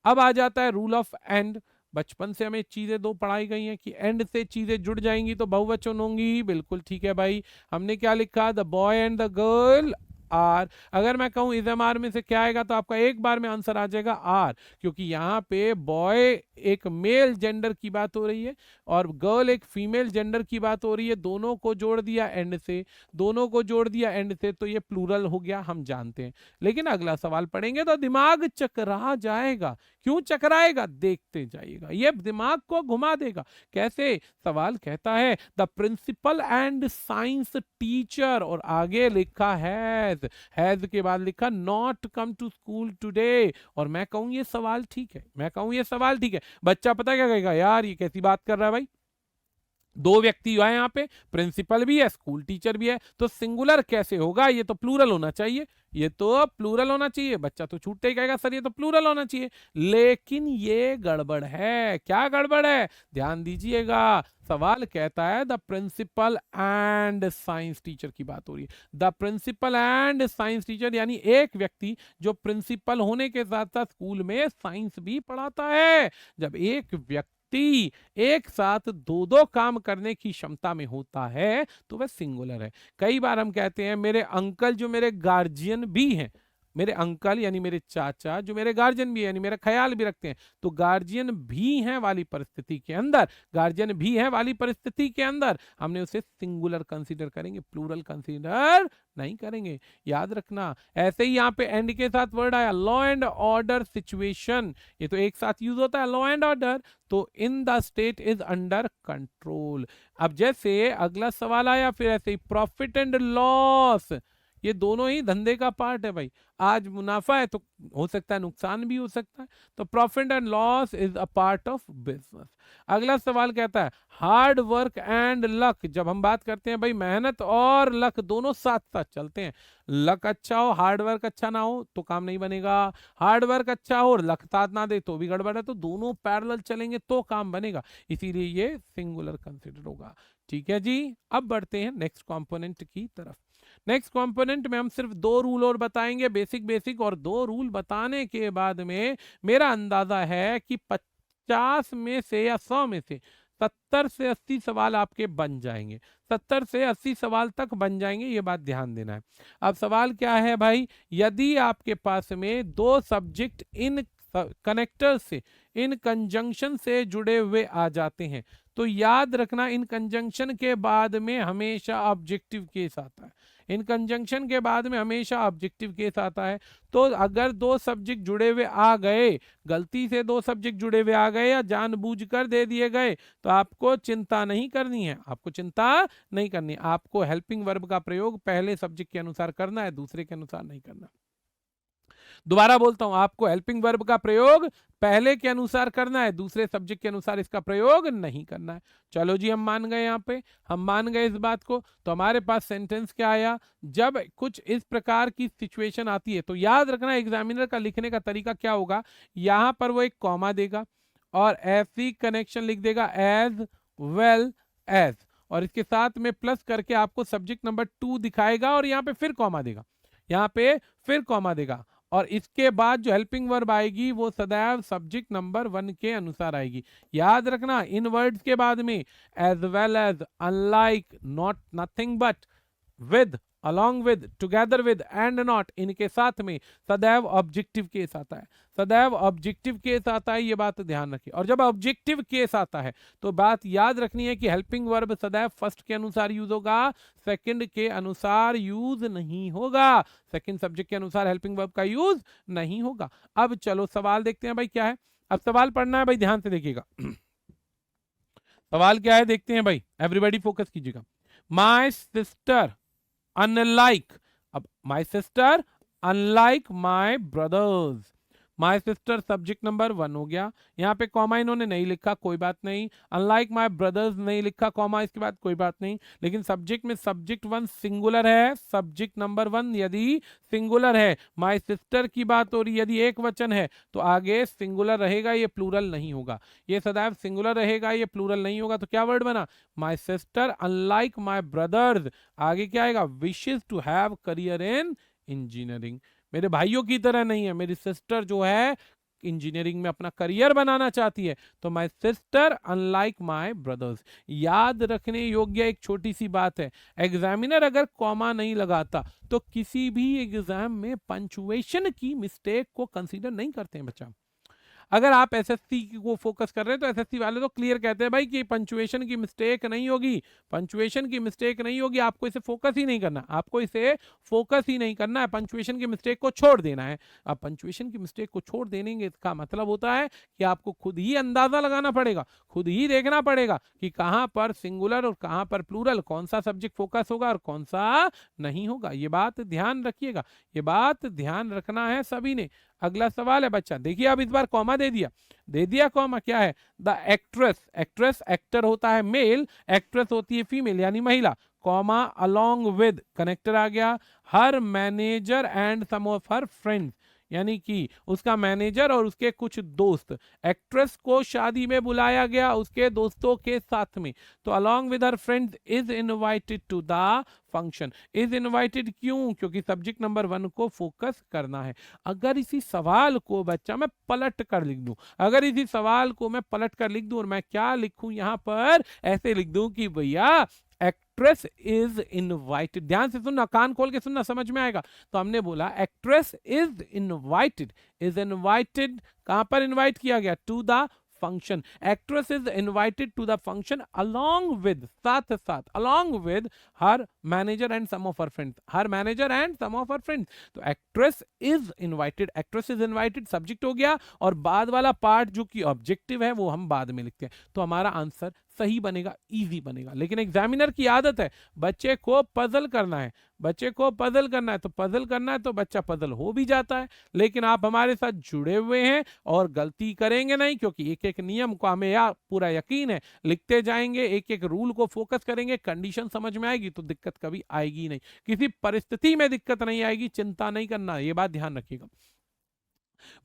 अब आ जाता है रूल ऑफ एंड। बचपन से हमें चीजें दो पढ़ाई गई हैं कि एंड से चीजें जुड़ जाएंगी तो बहुवचन होंगी, बिल्कुल ठीक है भाई। हमने क्या लिखा, the boy and the girl are. अगर मैं कहूं इज एम आर में से क्या आएगा, तो आपका एक बार में आंसर आ जाएगा आर, क्योंकि यहाँ पे बॉय एक मेल जेंडर की बात हो रही है और गर्ल एक फीमेल जेंडर की बात हो रही है। दोनों को जोड़ दिया एंड से, दोनों को जोड़ दिया एंड से, तो ये प्लूरल हो गया, हम जानते हैं। लेकिन अगला सवाल पढ़ेंगे तो दिमाग चकरा जाएगा। क्यों चकराएगा, देखते जाइएगा, ये दिमाग को घुमा देगा। कैसे, सवाल कहता है the principal and science teacher, और आगे लिखा हैज के बाद लिखा not come to school today. और मैं कहूं ये सवाल ठीक है, मैं कहूं ये सवाल ठीक है। बच्चा पता क्या कहेगा, यार ये कैसी बात कर रहा है भाई, दो व्यक्ति है यहाँ पे, प्रिंसिपल भी है स्कूल टीचर भी है, तो सिंगुलर कैसे होगा, ये तो प्लूरल होना चाहिए, ये तो प्लूरल होना चाहिए। बच्चा तो छूटते ही कहेगा सर ये तो प्लूरल होना चाहिए, लेकिन ये गड़बड़ है। क्या गड़बड़ है, ध्यान दीजिएगा। सवाल कहता है the principal and science teacher की बात हो रही है, the principal and science teacher, यानी एक व्यक्ति जो प्रिंसिपल होने के साथ साथ स्कूल में साइंस भी पढ़ाता है। जब एक व्यक्ति एक साथ दो दो काम करने की क्षमता में होता है तो वह सिंगुलर है। कई बार हम कहते हैं मेरे अंकल जो मेरे गार्जियन भी हैं, मेरे अंकल यानी मेरे चाचा जो मेरे गार्जियन भी है, यानी मेरा ख्याल भी रखते हैं, तो गार्जियन भी हैं वाली परिस्थिति के अंदर, गार्जियन भी है वाली परिस्थिति के अंदर हमने उसे सिंगुलर कंसीडर करेंगे, प्लूरल कंसीडर नहीं करेंगे, याद रखना। ऐसे ही यहाँ पे एंड के साथ वर्ड आया लॉ एंड ऑर्डर सिचुएशन, ये तो एक साथ यूज होता है लॉ एंड ऑर्डर, तो in the state is under control. अब जैसे अगला सवाल आया, फिर ऐसे ही प्रॉफिट एंड लॉस, ये दोनों ही धंधे का पार्ट है भाई। आज मुनाफा है तो हो सकता है नुकसान भी हो सकता है, तो profit and loss is a part of business. अगला सवाल कहता है हार्ड वर्क एंड लक। जब हम बात करते हैं भाई मेहनत और लक दोनों साथ साथ चलते हैं, लक अच्छा हो हार्ड वर्क अच्छा ना हो तो काम नहीं बनेगा, हार्ड वर्क अच्छा हो और लक साथ ना दे तो भी गड़बड़ है, तो दोनों पैरेलल चलेंगे तो काम बनेगा, इसीलिए ये सिंगुलर कंसीडर होगा। ठीक है जी, अब बढ़ते हैं नेक्स्ट कंपोनेंट की तरफ। नेक्स्ट कंपोनेंट में हम सिर्फ दो रूल और बताएंगे, बेसिक, और दो रूल बताने के बाद में मेरा अंदाजा है कि 50 में से या 100 में से 70 से 80 सवाल आपके बन जाएंगे, 70 से 80 सवाल तक बन जाएंगे, ये बात ध्यान देना है। अब सवाल क्या है भाई, यदि आपके पास में दो सब्जेक्ट इन कनेक्टर से, इन कंजंक्शन से जुड़े हुए आ जाते हैं, तो याद रखना इन कंजंक्शन के बाद में हमेशा ऑब्जेक्टिव केस आता है। इन कंजंक्शन के बाद में हमेशा ऑब्जेक्टिव केस आता है। तो अगर दो सब्जेक्ट जुड़े हुए आ गए, गलती से दो सब्जेक्ट जुड़े हुए आ गए या जानबूझकर दे दिए गए, तो आपको चिंता नहीं करनी है, आपको चिंता नहीं करनी है। आपको हेल्पिंग वर्ब का प्रयोग पहले सब्जेक्ट के अनुसार करना है, दूसरे के अनुसार नहीं करना। दोबारा बोलता हूं, आपको हेल्पिंग वर्ब का प्रयोग पहले के अनुसार करना है, दूसरे सब्जेक्ट के अनुसार इसका प्रयोग नहीं करना है। चलो जी, हम मान गए, यहां पे हम मान गए इस बात को। तो हमारे पास सेंटेंस क्या आया, जब कुछ इस प्रकार की सिचुएशन आती है तो याद रखना एग्जामिनर का लिखने का तरीका क्या होगा। यहां पर वो एक कॉमा देगा और ऐसी कनेक्शन लिख देगा एज वेल एज, और इसके साथ में प्लस करके आपको सब्जेक्ट नंबर 2 दिखाएगा और यहाँ पे फिर कॉमा देगा, यहाँ पे फिर कॉमा देगा, और इसके बाद जो हेल्पिंग वर्ब आएगी वो सदैव सब्जेक्ट नंबर 1 के अनुसार आएगी। याद रखना इन वर्ड्स के बाद में as well as, unlike, not, nothing but, with, along with, together with, and not, इनके साथ में सदैव ऑब्जेक्टिव केस आता है, सदैव ऑब्जेक्टिव केस आता है, ये बात ध्यान रखिए। और जब ऑब्जेक्टिव केस आता है तो बात याद रखनी है कि हेल्पिंग वर्ब सदैव फर्स्ट के अनुसार यूज होगा, सेकंड के अनुसार यूज नहीं होगा, सेकंड सब्जेक्ट के अनुसार हेल्पिंग वर्ब का यूज नहीं होगा। अब चलो सवाल देखते हैं भाई क्या है। अब सवाल पढ़ना है भाई, ध्यान से देखिएगा। सवाल क्या है देखते हैं भाई, एवरीबॉडी फोकस कीजिएगा। माय सिस्टर अनलाइक, अब my sister unlike my brothers, my sister subject number 1 हो गया, यहाँ पे कॉमा इन्होंने नहीं लिखा, कोई बात नहीं, अनलाइक माय ब्रदर्स नहीं लिखा कॉमा इसके बाद, कोई बात नहीं, लेकिन सब्जेक्ट में सब्जेक्ट 1 सिंगुलर है, सब्जेक्ट नंबर 1 यदि सिंगुलर है, माय सिस्टर की बात हो रही, यदि एक वचन है तो आगे सिंगुलर रहेगा, ये प्लूरल नहीं होगा, ये सदैव सिंगुलर रहेगा, ये प्लूरल नहीं होगा। तो क्या वर्ड बना, my sister unlike my brothers, आगे क्या आएगा, wishes to have career in engineering, मेरे भाइयों की तरह नहीं है, मेरी सिस्टर जो है इंजीनियरिंग में अपना करियर बनाना चाहती है, तो my sister unlike my brothers. याद रखने योग्य एक छोटी सी बात है, एग्जामिनर अगर कॉमा नहीं लगाता तो किसी भी एग्जाम में पंचुएशन की मिस्टेक को कंसीडर नहीं करते हैं बच्चा। अगर आप एसएससी को फोकस कर रहे हैं तो एसएससी वाले तो क्लियर कहते हैं भाई कि पंचुएशन की मिस्टेक नहीं होगी, पंचुएशन की मिस्टेक नहीं होगी, आपको इसे फोकस ही नहीं करना, आपको इसे फोकस ही नहीं करना है, पंचुएशन की मिस्टेक को छोड़ देना है। अब पंचुएशन की मिस्टेक को छोड़ देने इसका मतलब होता है कि आपको खुद ही अंदाजा लगाना पड़ेगा, खुद ही देखना पड़ेगा कि कहाँ पर सिंगुलर और कहाँ पर प्लूरल, कौन सा सब्जेक्ट फोकस होगा और कौन सा नहीं होगा। ये बात ध्यान रखिएगा, ये बात ध्यान रखना है सभी ने। अगला सवाल है बच्चा, देखिए अब इस बार कॉमा दे दिया कॉमा, क्या है, द एक्ट्रेस, एक्ट्रेस एक्टर होता है मेल, एक्ट्रेस होती है फीमेल यानी महिला, कॉमा अलोंग विद कनेक्टर आ गया, her manager and some of her friends, यानी कि उसका मैनेजर और उसके कुछ दोस्त, एक्ट्रेस को शादी में बुलाया गया उसके दोस्तों के साथ में, तो along with her friends is invited to the function. Is invited क्यों, क्योंकि सब्जेक्ट नंबर 1 को फोकस करना है। अगर इसी सवाल को बच्चा मैं पलट कर लिख दूं, अगर इसी सवाल को मैं पलट कर लिख दूं और मैं क्या लिखूं यहां पर, ऐसे लिख दूं कि भैया एक्ट्रेस इज इनवाइटेड, ध्यान से सुनना, कान खोल के सुनना, समझ में आएगा। तो हमने बोला actress is invited, is invited कहां पर इनवाइट किया गया, to the function, actress is invited to the function along with, साथ साथ, along with her manager and some of her friends, her manager and some of her friends. तो actress is invited, actress is invited subject हो गया, और बाद वाला part जो कि ऑब्जेक्टिव है वो हम बाद में लिखते हैं, तो हमारा आंसर सही बनेगा, इजी बनेगा। लेकिन एग्जामिनर की आदत है बच्चे को पजल करना है, बच्चे को पजल करना है, तो पजल करना है तो बच्चा पजल हो भी जाता है। लेकिन आप हमारे साथ जुड़े हुए हैं और गलती करेंगे नहीं, क्योंकि एक एक नियम को हमें पूरा यकीन है, लिखते जाएंगे, एक एक रूल को फोकस करेंगे, कंडीशन समझ में आएगी तो दिक्कत कभी आएगी नहीं, किसी परिस्थिति में दिक्कत नहीं आएगी, चिंता नहीं करना, ये बात ध्यान रखिएगा।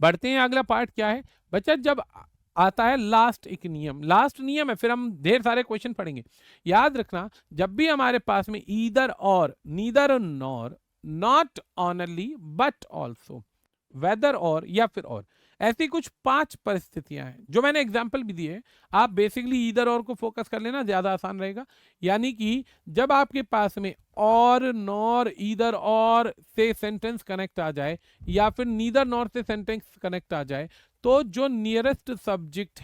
बढ़ते हैं, अगला पार्ट क्या है बच्चा, जब आता है लास्ट एक नियम, लास्ट नियम है, फिर हम ढेर सारे क्वेश्चन पढ़ेंगे। याद रखना जब भी हमारे पास में either or, neither nor, not only but also, whether or या फिर और, ऐसी कुछ 5 परिस्थितियां हैं जो मैंने एग्जाम्पल भी दिए। आप बेसिकली ईदर और को फोकस कर लेना, ज्यादा आसान रहेगा। यानी कि जब आपके पास में और नॉर ईदर और से सेंटेंस कनेक्ट आ जाए या फिर नीदर नॉर से सेंटेंस कनेक्ट आ जाए, तो जो नियरेस्ट सब्जेक्ट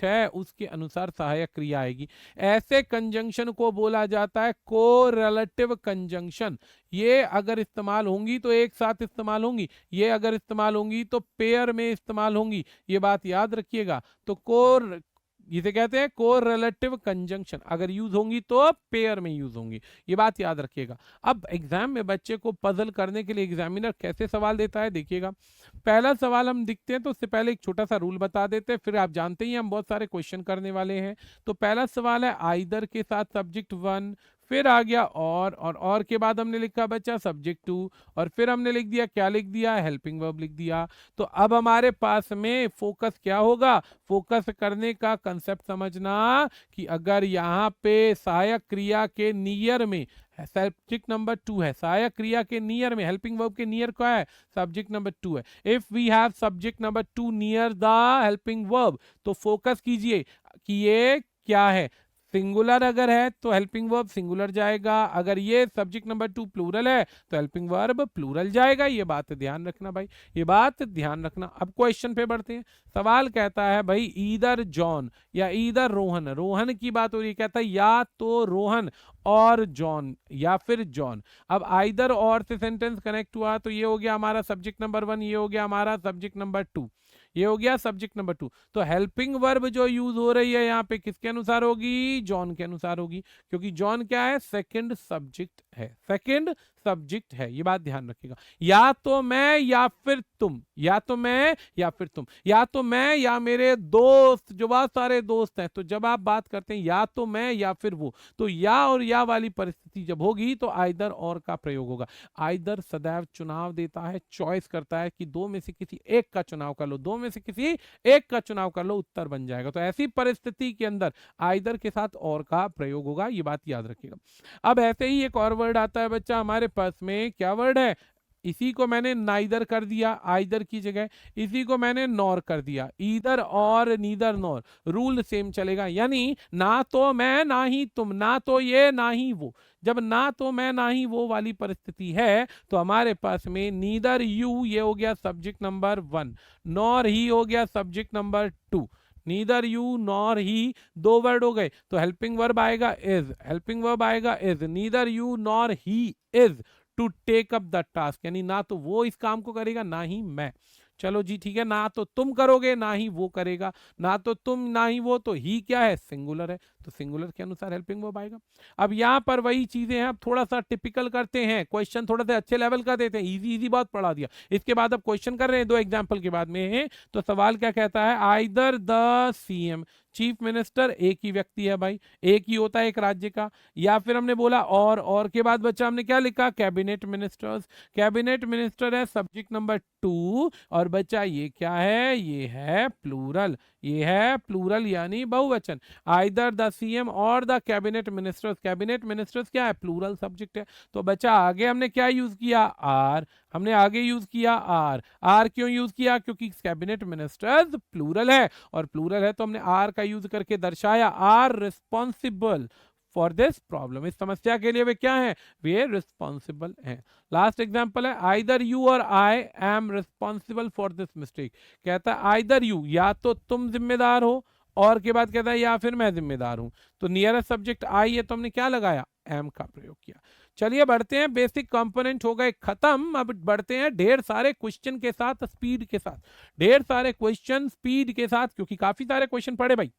है उसके अनुसार सहायक क्रिया आएगी। ऐसे कंजंक्शन को बोला जाता है कोरिलेटिव कंजंक्शन। ये अगर इस्तेमाल होंगी तो एक साथ इस्तेमाल होंगी, ये अगर इस्तेमाल होंगी तो पेयर में इस्तेमाल होंगी, ये बात याद रखिएगा। तो इसे कहते हैं कोरिलेटिव कंजंक्शन, अगर यूज होंगी तो पेयर में यूज होंगी, ये बात याद रखिएगा। अब एग्जाम में बच्चे को पजल करने के लिए एग्जामिनर कैसे सवाल देता है, देखिएगा। पहला सवाल हम दिखते हैं तो उससे पहले एक छोटा सा रूल बता देते हैं, फिर आप जानते ही हम बहुत सारे क्वेश्चन करने वाले हैं। तो पहला सवाल है आइदर के साथ सब्जेक्ट 1, फिर आ गया और के बाद हमने लिखा बच्चा सब्जेक्ट 2, और फिर हमने लिख दिया, क्या लिख दिया, हेल्पिंग वर्ब लिख दिया। तो अब हमारे पास में फोकस क्या होगा, फोकस करने का कंसेप्ट समझना कि अगर यहाँ पे सहायक क्रिया के नियर में सब्जेक्ट नंबर 2 है, सहायक क्रिया के नियर में हेल्पिंग वर्ब के नियर क्या है, सब्जेक्ट नंबर 2 है। If we have subject number 2 near the helping verb, तो फोकस कीजिए कि ये क्या है, सिंगुलर अगर है तो हेल्पिंग वर्ब सिंगुलर जाएगा, अगर ये सब्जेक्ट नंबर 2 प्लूरल है तो हेल्पिंग वर्ब प्लूरल जाएगा। ये बात ध्यान रखना भाई, ये बात ध्यान रखना। अब क्वेश्चन पे बढ़ते हैं। सवाल कहता है भाई ईदर जॉन या ईदर रोहन, रोहन की बात हो रही है, कहता है या तो रोहन और जॉन या फिर जॉन। अब आइदर और से सेंटेंस कनेक्ट हुआ तो ये हो गया हमारा सब्जेक्ट नंबर 1, ये हो गया हमारा सब्जेक्ट नंबर 2, ये हो गया सब्जेक्ट नंबर 2। तो हेल्पिंग वर्ब जो यूज हो रही है यहाँ पे किसके अनुसार होगी, जॉन के अनुसार होगी, क्योंकि जॉन क्या है, सेकंड सब्जेक्ट है, सेकंड सब्जेक्ट है, ये बात ध्यान रखिएगा। या तो मैं या फिर तुम, या तो मैं या फिर तुम, या तो मैं या मेरे दोस्त, जो बहुत सारे दोस्त हैं, तो जब आप बात करते हैं या तो मैं या फिर वो, तो या और या वाली परिस्थिति जब होगी तो आइदर और का प्रयोग होगा। आइदर सदैव चुनाव देता है, चॉइस करता है कि दो में से किसी एक का चुनाव कर लो, दो में से किसी एक का चुनाव कर लो, उत्तर बन जाएगा। तो ऐसी परिस्थिति के अंदर आइदर के साथ और का प्रयोग होगा, ये बात याद रखिएगा। अब ऐसे ही एक और वर्ड आता है बच्चा हमारे पास में, क्या वर्ड है, इसी को मैंने नाइदर कर दिया आइदर की जगह, इसी को मैंने नॉर कर दिया, either or neither nor, rule same चलेगा। यानी ना तो मैं ना ही तुम, ना तो ये ना ही वो। जब ना तो मैं ना ही वो वाली परिस्थिति है तो हमारे पास में नीदर यू, ये हो गया सब्जेक्ट नंबर 1, नॉर ही हो गया subject number 2। Neither you nor he, दो वर्ड हो गए, तो हेल्पिंग वर्ब आएगा इज, हेल्पिंग वर्ब आएगा is, neither you nor he is to take up the task, यानी ना तो वो इस काम को करेगा ना ही मैं। चलो जी ठीक है, ना तो तुम करोगे ना ही वो करेगा, ना तो तुम ना ही वो, तो ही क्या है, सिंगुलर है, तो सिंगुलर के अनुसार हेल्पिंग वर्ब आएगा। अब यहाँ पर वही चीजें हैं, अब थोड़ा सा टिपिकल करते हैं, क्वेश्चन थोड़ा सा अच्छे लेवल का देते हैं, इजी इजी बहुत पढ़ा दिया। इसके बाद अब क्वेश्चन कर रहे हैं, दो एग्जाम्पल के बाद में। तो सवाल क्या कहता है, either the CM, chief minister एक ही व्यक्ति है भाई, एक ही होता है एक राज्य का, या फिर हमने बोला और के बाद बच्चा हमने क्या लिखा, कैबिनेट मिनिस्टर्स, कैबिनेट मिनिस्टर है सब्जेक्ट नंबर 2, और बच्चा ये क्या है, ये है प्लूरल, ये है प्लूरल यानी बहुवचन। आइदर द सीएम और the cabinet ministers, cabinet ministers क्या है, प्लूरल सब्जेक्ट है। तो बच्चा आगे हमने क्या यूज किया, आर, हमने आगे यूज किया आर। आर क्यों यूज किया, क्योंकि कैबिनेट मिनिस्टर्स प्लूरल है, और प्लूरल है तो हमने आर का यूज करके दर्शाया, are responsible for this problem, इस समस्या के लिए वे क्या है, वे रिस्पॉन्सिबल हैं। लास्ट एग्जांपल है either you or I am responsible for this mistake, कहता है आइदर यू, या तो तुम जिम्मेदार हो, और के बाद कहता है या फिर मैं जिम्मेदार हूं। तो नियरेस्ट सब्जेक्ट आई है तो हमने क्या लगाया, एम का प्रयोग किया। चलिए बढ़ते हैं, बेसिक कंपोनेंट हो गए खत्म, अब बढ़ते हैं ढेर सारे क्वेश्चन के साथ, स्पीड के साथ, ढेर सारे क्वेश्चन स्पीड के साथ, क्योंकि काफी सारे क्वेश्चन पढ़े भाई।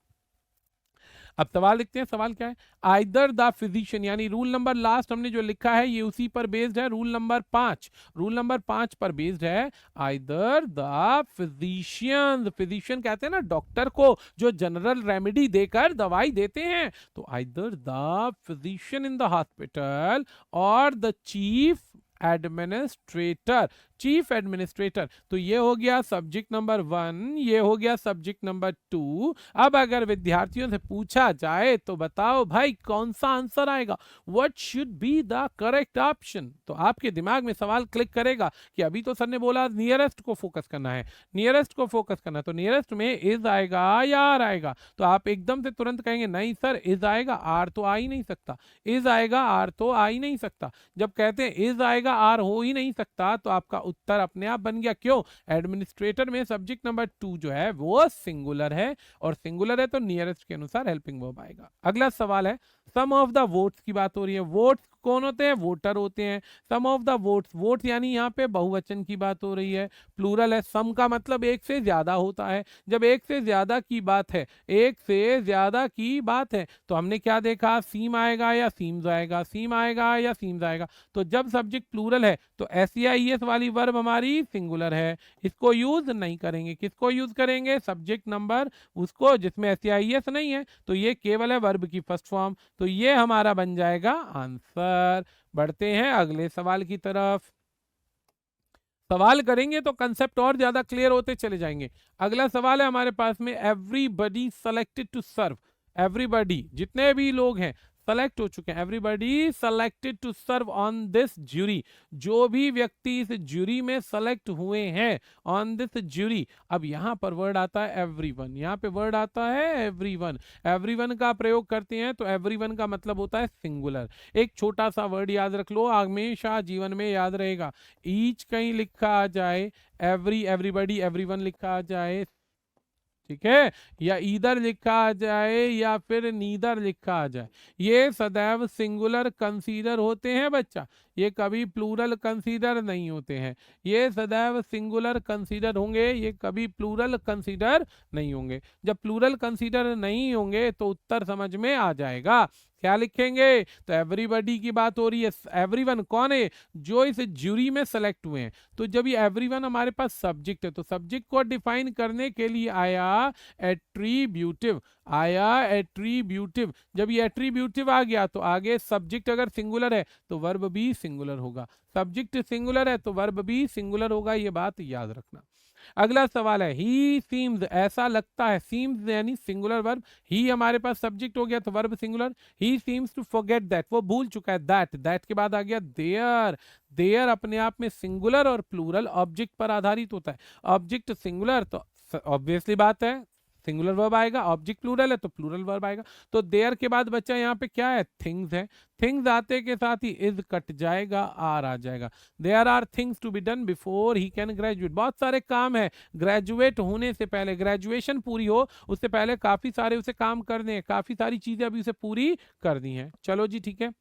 अब सवाल लिखते हैं, सवाल क्या है, आइदर द फिजिशियन, यानी रूल नंबर लास्ट हमने जो लिखा है ये उसी पर बेस्ड है, रूल नंबर 5, रूल नंबर 5 पर बेस्ड है। आइदर द फिजिशियन, फिजिशियन कहते हैं ना डॉक्टर को जो जनरल रेमेडी देकर दवाई देते हैं, तो either the physician in the hospital और the chief administrator, chief administrator. तो ये हो गया सब्जेक्ट नंबर 1, ये हो गया सब्जेक्ट नंबर 2। अब अगर विद्यार्थियों से पूछा जाए तो बताओ भाई कौन सा आंसर आएगा, what should be the correct option. तो आपके दिमाग में सवाल क्लिक करेगा कि अभी तो सर ने बोला नियरेस्ट को फोकस करना है, नियरेस्ट को फोकस करना है, तो नियरेस्ट में इज आएगा या आर आएगा। तो आप एकदम से तुरंत कहेंगे नहीं सर इज आएगा, आर तो आ ही नहीं सकता, इज आएगा आर तो आ ही नहीं सकता। जब कहते हैं इज आएगा आर हो ही नहीं सकता तो आपका उत्तर अपने आप बन गया। क्यों? एडमिनिस्ट्रेटर में सब्जेक्ट नंबर 2 जो है वो सिंगुलर है, और सिंगुलर है तो नियरेस्ट के अनुसार हेल्पिंग वर्ब आएगा। अगला सवाल है, सम ऑफ द वोट्स की बात हो रही है। वोट्स कौन होते हैं? वोटर होते हैं। सम ऑफ द वोट्स, वोट्स यानी यहाँ पे बहुवचन की बात हो रही है, प्लूरल है। सम का मतलब एक से ज्यादा होता है। जब एक से ज्यादा की बात है, एक से ज्यादा की बात है, तो हमने क्या देखा, सीम आएगा या सीम्स आएगा, सीम आएगा या सीम्स आएगा। तो जब सब्जेक्ट प्लूरल है तो एस वाली वर्ब हमारी सिंगुलर है, इसको यूज नहीं करेंगे। किसको यूज करेंगे? सब्जेक्ट नंबर उसको जिसमें एस नहीं है, तो ये केवल है वर्ब की फर्स्ट फॉर्म। तो ये हमारा बन जाएगा आंसर। बढ़ते हैं अगले सवाल की तरफ। सवाल करेंगे तो कंसेप्ट और ज्यादा क्लियर होते चले जाएंगे। अगला सवाल है हमारे पास में, everybody selected to serve. Everybody, जितने भी लोग हैं सेलेक्ट हो चुके हैं, everybody selected to serve on this jury. जो भी व्यक्ति इस ज्यूरी में सेलेक्ट हुए हैं, ऑन दिस ज्यूरी। अब यहां पर वर्ड आता है एवरीवन, यहां पे वर्ड आता है एवरीवन। एवरीवन का प्रयोग करते हैं तो एवरीवन का मतलब होता है सिंगुलर। एक छोटा सा वर्ड याद रख लो, हमेशा जीवन में याद रहेगा। ईच कहीं लिखा आ जाए, एवरीबडी एवरीवन लिखा आ जाए, ठीक है, या ईदर लिखा आ जाए या फिर नीदर लिखा आ जाए, ये सदैव सिंगुलर कंसीडर होते हैं बच्चा, ये कभी प्लूरल कंसीडर नहीं होते हैं। ये सदैव सिंगुलर कंसीडर होंगे, ये कभी प्लूरल कंसीडर नहीं होंगे। जब प्लूरल कंसीडर नहीं होंगे तो उत्तर समझ में आ जाएगा। क्या लिखेंगे? तो एवरीबडी की बात हो रही है। एवरीवन कौन है? जो इस ज्यूरी में सेलेक्ट हुए हैं। तो जब ये एवरीवन हमारे पास सब्जेक्ट है, तो सब्जेक्ट को डिफाइन करने के लिए आया एट्रीब्यूटिव, आया एट्रीब्यूटिव। जब ये एट्रीब्यूटिव आ गया तो आगे सब्जेक्ट अगर सिंगुलर है तो वर्ब भी सिंगुलर होगा, सब्जेक्ट सिंगुलर है तो वर्ब भी सिंगुलर होगा, ये बात याद रखना। अगला सवाल है, ही सीम्स, ऐसा लगता है। सीम्स यानी सिंगुलर वर्ब, ही हमारे पास सब्जेक्ट हो गया तो verb singular. He seems to forget that, वो भूल चुका है। दैट, दैट के बाद आ गया देयर। देयर अपने आप में सिंगुलर और प्लूरल ऑब्जेक्ट पर आधारित होता है। ऑब्जेक्ट सिंगुलर तो ऑब्वियसली बात है सिंगुलर वर्ब आएगा, ऑब्जेक्ट प्लूरल है तो प्लूरल वर्ब आएगा। तो देयर के बाद बच्चा यहाँ पे क्या है? थिंग्स है। थिंग्स आते के साथ ही इज कट जाएगा, आर आ जाएगा। There are things to be done before he can graduate, बहुत सारे काम है ग्रेजुएट होने से पहले, ग्रेजुएशन पूरी हो उससे पहले काफी सारे उसे काम करने हैं, काफी सारी चीजें अभी उसे पूरी करनी है। चलो जी ठीक है।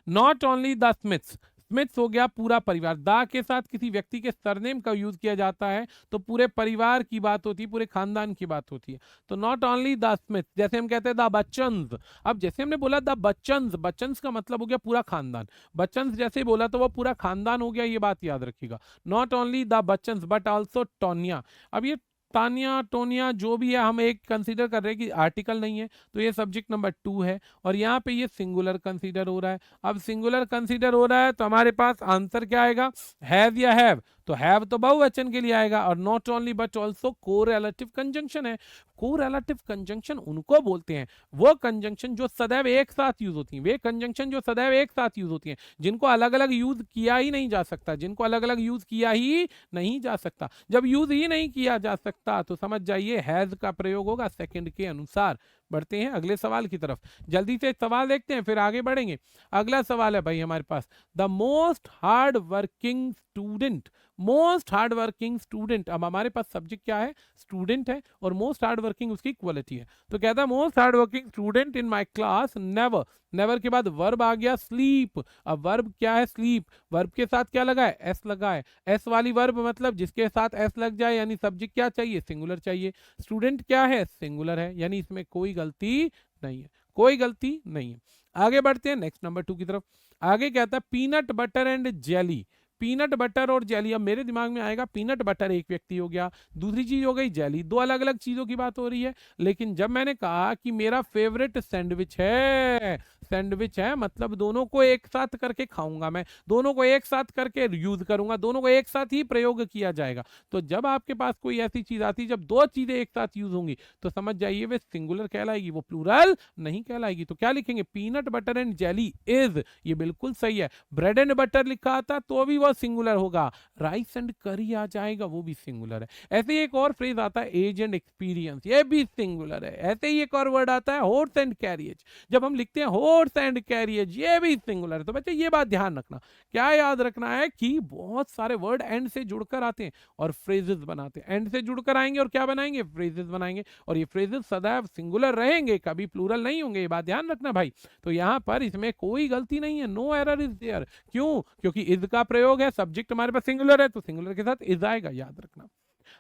Not only the Smiths, Smiths हो गया पूरा परिवार। दा के साथ किसी व्यक्ति के सरनेम का यूज किया जाता है तो पूरे परिवार की बात होती है, पूरे खानदान की बात होती है। तो नॉट ओनली द स्मिथ्स, जैसे हम कहते हैं द बच्चन्स। अब जैसे हमने बोला द बच्चन्स, बच्चन्स का मतलब हो गया पूरा खानदान। बच्चन्स जैसे ही बोला तो वो पूरा खानदान हो गया, ये बात याद रखिएगा। Not only the Bachchans but also Tonia. अब ये तानिया टोनिया जो भी है, हम एक कंसीडर कर रहे हैं कि आर्टिकल नहीं है तो ये सब्जेक्ट नंबर 2 है, और यहाँ पे ये सिंगुलर कंसीडर हो रहा है। अब सिंगुलर कंसीडर हो रहा है तो हमारे पास आंसर क्या आएगा? हैव या हैव? तो हैव तो बहुवचन के लिए आएगा, और not only but also correlative conjunction है। कोरिलेटिव कंजंक्शन उनको बोलते हैं, वो कंजंक्शन जो सदैव एक साथ यूज होती हैं, वे कंजंक्शन जो सदैव एक साथ यूज होती हैं, जिनको अलग अलग यूज किया ही नहीं जा सकता, जिनको अलग अलग यूज किया ही नहीं जा सकता। जब यूज ही नहीं किया जा सकता तो समझ जाइए हैज का प्रयोग होगा सेकंड के अनुसार। बढ़ते हैं अगले सवाल की तरफ, जल्दी से सवाल देखते हैं फिर आगे बढ़ेंगे। अगला सवाल है भाई हमारे पास, the most hard working student. Most hard working student, अब हमारे पास सब्जेक्ट क्या है? स्टूडेंट है, और मोस्ट हार्ड वर्किंग उसकी क्वालिटी है। तो कहता है most hard working student in my class never. Never के बाद वर्ब आ गया स्लीप। अब वर्ब क्या है? स्लीप। वर्ब के साथ क्या लगा है? एस लगा है। एस वाली वर्ब मतलब जिसके साथ एस लग जाए, यानी सब्जेक्ट क्या चाहिए? सिंगुलर चाहिए। स्टूडेंट क्या है? सिंगुलर है, यानी इसमें कोई गलती नहीं है, कोई गलती नहीं है। आगे बढ़ते हैं नेक्स्ट नंबर 2 की तरफ। आगे कहता है peanut butter and jelly. Peanut butter और जेली, अब मेरे दिमाग में आएगा पीनट बटर एक व्यक्ति हो गया, दूसरी चीज हो गई जेली, दो अलग अलग चीजों की बात हो रही है। लेकिन जब मैंने कहा कि मेरा फेवरेट सैंडविच है, सैंडविच है मतलब दोनों को एक साथ करके खाऊंगा मैं, दोनों को एक साथ करके यूज करूंगा, दोनों को एक साथ ही प्रयोग किया जाएगा। तो जब आपके पास कोई ऐसी चीज आती है जब दो चीजें एक साथ यूज होंगी तो समझ जाइए वे सिंगुलर कहलाएगी, वो प्लूरल नहीं कहलाएगी। तो क्या लिखेंगे, peanut butter and jelly is, ये बिल्कुल सही है। ब्रेड एंड बटर लिखा था तो भी वो सिंगुलर होगा। राइस एंड करी आ जाएगा, वो भी सिंगुलर है। ऐसे ही एक और फ्रेज आता है एज एंड एक्सपीरियंस, ये भी सिंगुलर है। ऐसे ही एक और वर्ड आता है हॉर्स एंड कैरियज, जब हम लिखते हैं हॉर्स एंड कैरियज, ये भी सिंगुलर है। तो बच्चे ये बात ध्यान रखना, क्या याद रखना है कि बहुत सारे वर्ड एंड से जुड़कर आते हैं और फ्रेजेस बनाते हैं। एंड से जुड़कर आएंगे और क्या बनाएंगे, फ्रेजेस बनाएंगे, और ये फ्रेजेस सदैव सिंगुलर रहेंगे, कभी प्लूरल नहीं होंगे, ये बात ध्यान रखना भाई। तो यहाँ पर इसमें कोई गलती नहीं है, नो एरर इज देयर। क्यों, क्योंकि इज का प्रयोग है, सब्जेक्ट हमारे पास सिंगुलर है तो सिंगुलर के साथ इज आएगा, याद रखना।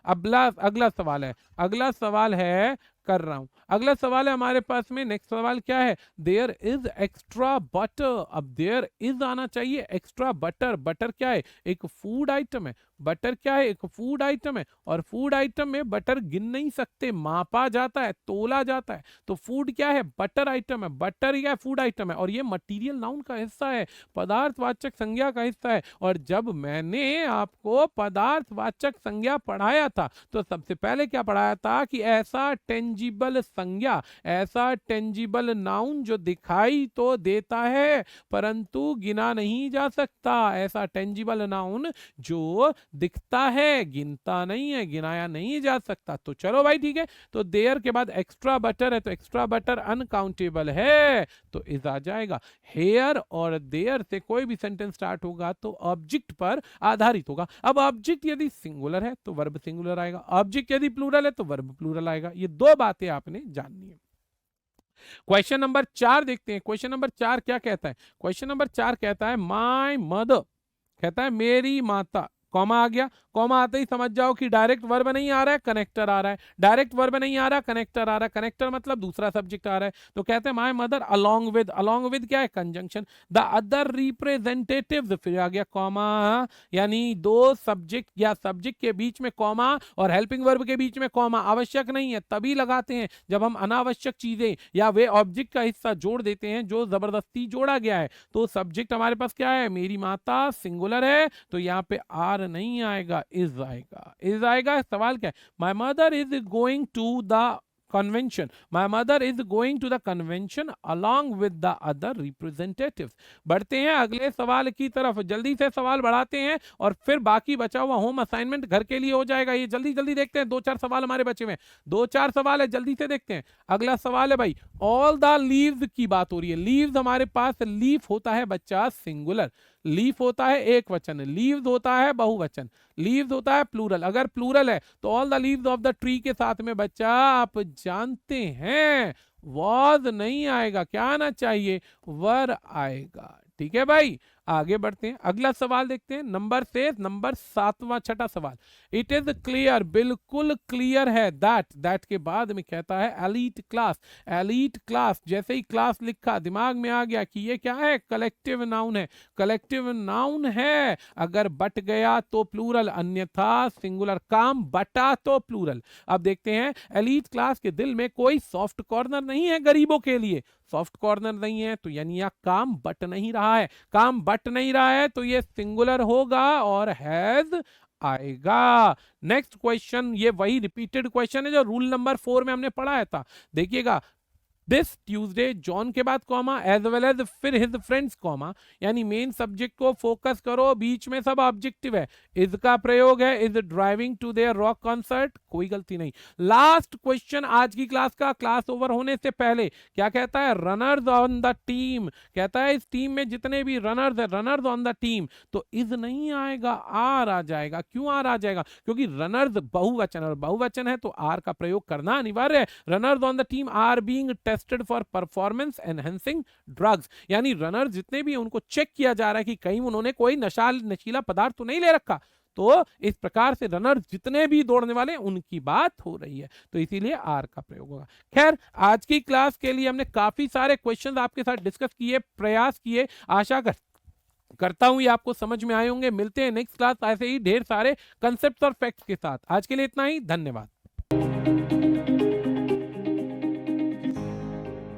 अगला सवाल है, अगला सवाल है, कर रहा हूं, अगला सवाल है हमारे पास में। नेक्स्ट सवाल क्या है, देयर इज एक्स्ट्रा बटर। अब देयर इज आना चाहिए, एक्स्ट्रा बटर, बटर क्या है, एक फूड आइटम है। बटर क्या है, एक फूड आइटम है, और फूड आइटम में बटर गिन नहीं सकते, मापा जाता है, तोला जाता है। तो फूड क्या है, बटर आइटम है, बटर या फूड आइटम है, और ये मटीरियल नाउन का हिस्सा है, पदार्थवाचक संज्ञा का हिस्सा है। और जब मैंने आपको पदार्थवाचक संज्ञा पढ़ाया था तो सबसे पहले क्या पढ़ाया था कि ऐसा टेंजिबल संज्ञा, ऐसा टेंजिबल नाउन जो दिखाई तो देता है परंतु गिना नहीं जा सकता, ऐसा टेंजिबल नाउन जो दिखता है, गिनता नहीं है, गिनाया नहीं जा सकता। तो चलो भाई ठीक है, तो देयर के बाद एक्स्ट्रा बटर है तो एक्स्ट्रा बटर अनकाउंटेबल है तो इज आ जाएगा। हेयर और देयर से कोई भी सेंटेंस स्टार्ट होगा तो ऑब्जेक्ट पर आधारित होगा। अब ऑब्जेक्ट यदि सिंगुलर है तो वर्ब सिंगुलर आएगा, ऑब्जेक्ट यदि प्लूरल है तो वर्ब प्लूरल आएगा। ये दो बातें आपने जाननी है। क्वेश्चन नंबर 4 देखते हैं, क्वेश्चन नंबर 4 क्या कहता है। क्वेश्चन नंबर 4 कहता है माय मदर, कहता है मेरी माता, कॉमा आ गया, कॉमा आते ही समझ जाओ कि डायरेक्ट वर्ब नहीं आ रहा है, कनेक्टर आ रहा है। डायरेक्ट वर्ब नहीं आ रहा, कनेक्टर आ रहा है, कनेक्टर मतलब दूसरा सब्जेक्ट आ रहा है। तो कहते हैं my mother along with, along with क्या है, कंजंक्शन, द अदर रिप्रेजेंटेटिव्स, फिर आ गया कॉमा, यानी दो सब्जेक्ट या सब्जेक्ट के बीच में कॉमा और हेल्पिंग वर्ब के बीच में कॉमा आवश्यक नहीं है, तभी लगाते हैं जब हम अनावश्यक चीजें या वे ऑब्जेक्ट का हिस्सा जोड़ देते हैं जो जबरदस्ती जोड़ा गया है। तो सब्जेक्ट हमारे पास क्या है, मेरी माता, सिंगुलर है तो यहाँ पे आर नहीं आएगा, इज आएगा, इज आएगा। सवाल क्या है, my mother is going to the convention, my mother is going to the convention along with the other representatives। बढ़ते हैं अगले सवाल की तरफ, जल्दी से सवाल बढ़ाते हैं और फिर बाकी बचा हुआ होम असाइनमेंट घर के लिए हो जाएगा। ये जल्दी जल्दी देखते हैं, 2-4 सवाल हमारे बचे हुए हैं, 2-4 सवाल है, जल्दी से देखते हैं। अगला सवाल है भाई, ऑल द लीव्स की बात हो रही है। लीव्स हमारे पास, लीफ होता है बच्चा सिंगुलर, लीफ होता है एक वचन, लीव्स होता है बहुवचन, लीव्स होता है प्लूरल। अगर प्लूरल है तो all the leaves of the tree के साथ में बच्चा आप जानते हैं वॉज नहीं आएगा, क्या आना चाहिए, वर आएगा। ठीक है भाई, आगे बढ़ते हैं, अगला सवाल देखते हैं, नंबर 7वां छठा सवाल। इट इज क्लियर, बिल्कुल क्लियर है, दैट के बाद में कहता है एलीट क्लास, एलीट क्लास, जैसे ही क्लास लिखा दिमाग में आ गया कि ये क्या है, कलेक्टिव नाउन है, कलेक्टिव नाउन है। अगर बट गया तो प्लूरल, अन्यथा सिंगुलर, काम बटा तो प्लूरल। अब देखते हैं, एलीट क्लास के दिल में कोई सॉफ्ट कॉर्नर नहीं है गरीबों के लिए, सॉफ्ट कॉर्नर नहीं है तो यानी यह काम बट नहीं रहा है, काम बट नहीं रहा है तो ये सिंगुलर होगा और हैज आएगा। नेक्स्ट क्वेश्चन, ये वही रिपीटेड क्वेश्चन है जो रूल नंबर 4 में हमने पढ़ाया था। देखिएगा, दिस ट्यूसडे, जॉन के बाद कॉमा, एज वेल एज, फिर हिज फ्रेंड्स कॉमा, यानी मेन सब्जेक्ट को फोकस करो, बीच में सब ऑब्जेक्टिव है। इज का प्रयोग है, is driving to their rock concert, कोई गलती नहीं। लास्ट क्वेश्चन आज की क्लास का, क्लास ओवर होने से पहले, क्या कहता है, रनर्स ऑन द टीम, कहता है इस टीम में जितने भी रनर्स है, रनर्स ऑन द टीम, तो इज नहीं आएगा, आर आ जाएगा। क्यों आर आ जाएगा, क्योंकि रनर्स बहुवचन और बहुवचन है तो आर का प्रयोग करना अनिवार्य है। Runners on the team are being tested for performance enhancing drugs, यानी रनर जितने भी उनको चेक किया जा रहा है कि कहीं उन्होंने कोई नशीला पदार्थ तो नहीं ले रखा। तो इस प्रकार से रनर जितने भी दौड़ने वाले उनकी बात हो रही है, तो इसीलिए आर का प्रयोग होगा। खैर, आज की क्लास के लिए हमने काफी सारे क्वेश्चंस आपके साथ डिस्कस किए, प्रयास किए, आशा करता हूं ये आपको समझ में आए होंगे। मिलते हैं नेक्स्ट क्लास ऐसे ही ढेर सारे कंसेप्ट्स और फैक्ट्स के साथ। आज के लिए इतना ही, धन्यवाद।